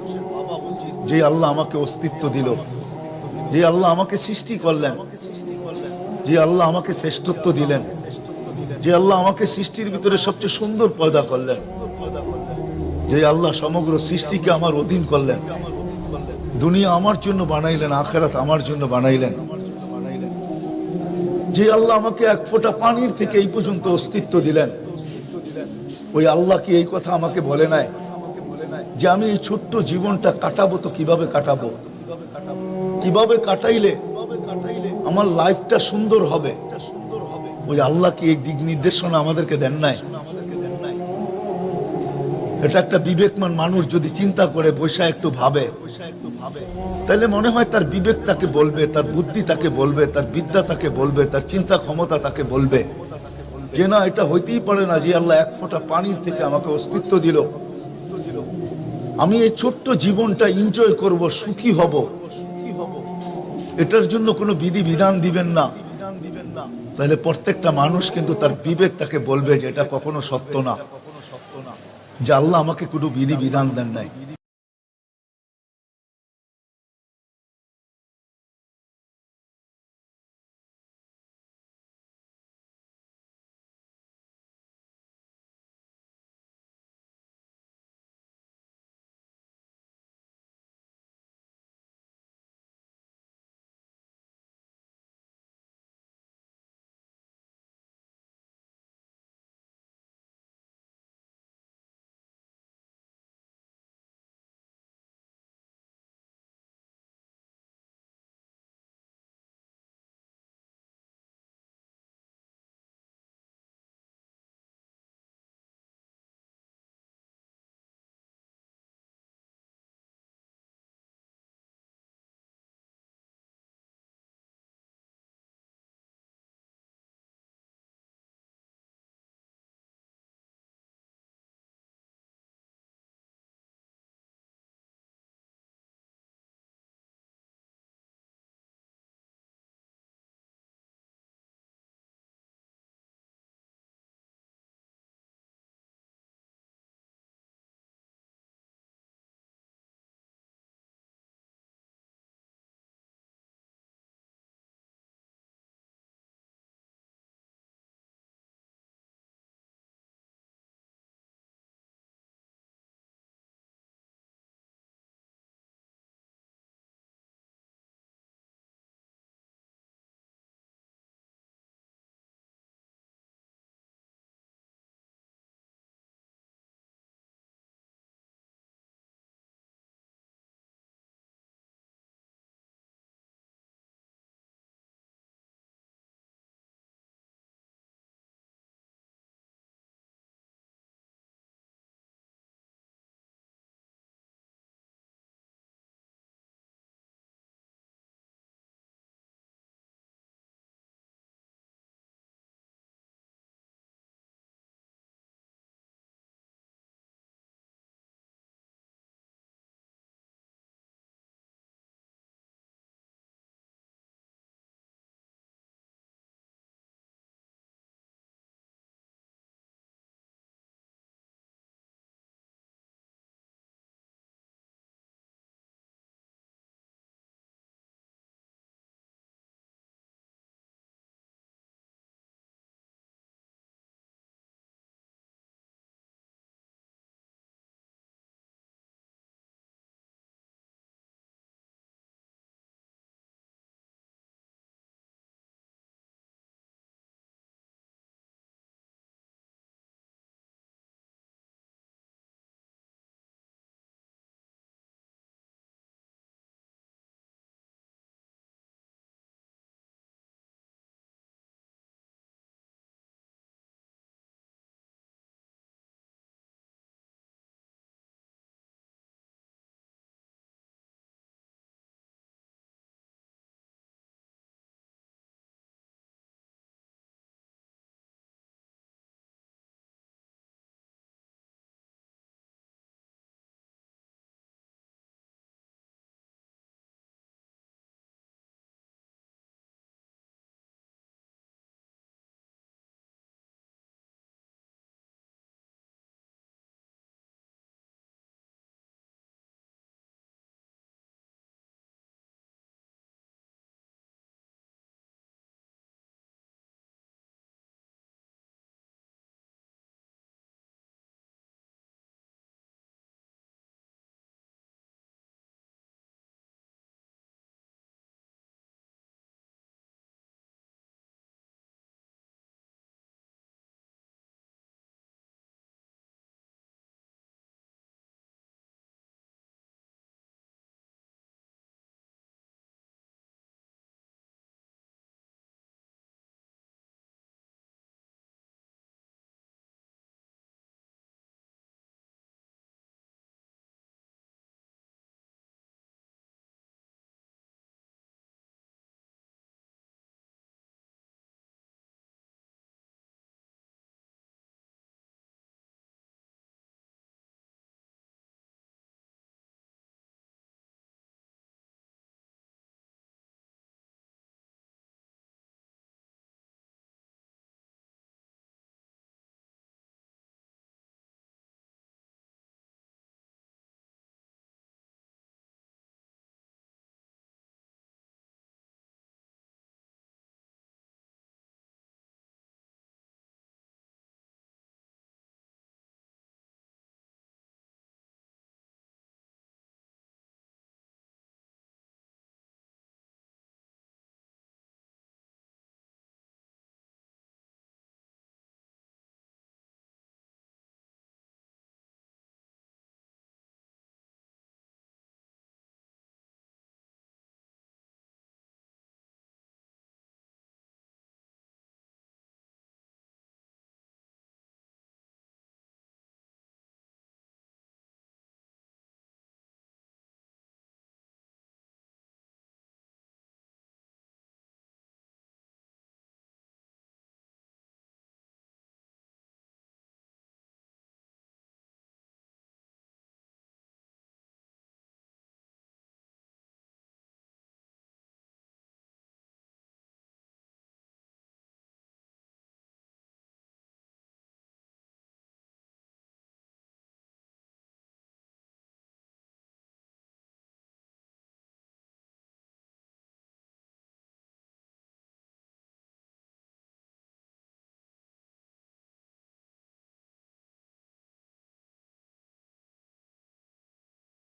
যে আল্লাহ আমাকে অস্তিত্ব দিল, যে আল্লাহ আমাকে সৃষ্টি করলেন, যে আল্লাহ আমাকে শ্রেষ্ঠত্ব দিলেন, যে আল্লাহ আমাকে সৃষ্টির ভিতরে সবচেয়ে সুন্দর পয়দা করলেন, যে আল্লাহ সমগ্র সৃষ্টিকে আমার অধীন করলেন, দুনিয়া আমার জন্য বানাইলেন, আখিরাত আমার জন্য বানাইলেন, যে আল্লাহ আমাকে এক ফোঁটা পানির থেকে এই পর্যন্ত অস্তিত্ব দিলেন, ওই আল্লাহ কি এই কথা আমাকে বলে নাই যে আমি এই ছোট্ট জীবনটা কাটাবো? তো কিভাবে কাটাবো, কিভাবে কাটাইলে আমার লাইফটা সুন্দর হবে? ওই আল্লাহ কি এই দিক নির্দেশনা আমাদেরকে দেন নাই? এটা একটা বিবেকমান মানুষ যদি চিন্তা করে, বৈশা একটু ভাবে, তাহলে মনে হয় তার বিবেক তাকে বলবে, তার বুদ্ধি তাকে বলবে, তার বিদ্যা তাকে বলবে, তার চিন্তা ক্ষমতা তাকে বলবে যে না, এটা হইতেই পারে না যে আল্লাহ এক ফোঁটা পানির থেকে আমাকে অস্তিত্ব দিল, আমি এই ছোট্ট জীবনটা এনজয় করব, সুখী হব, এটার জন্য কোনো বিধি বিধান দিবেন না। তাহলে প্রত্যেকটা মানুষ কিন্তু তার বিবেক তাকে বলবে যে এটা কখনো সত্য না, যে আল্লাহ আমাকে কোনো বিধি বিধান দেন নাই।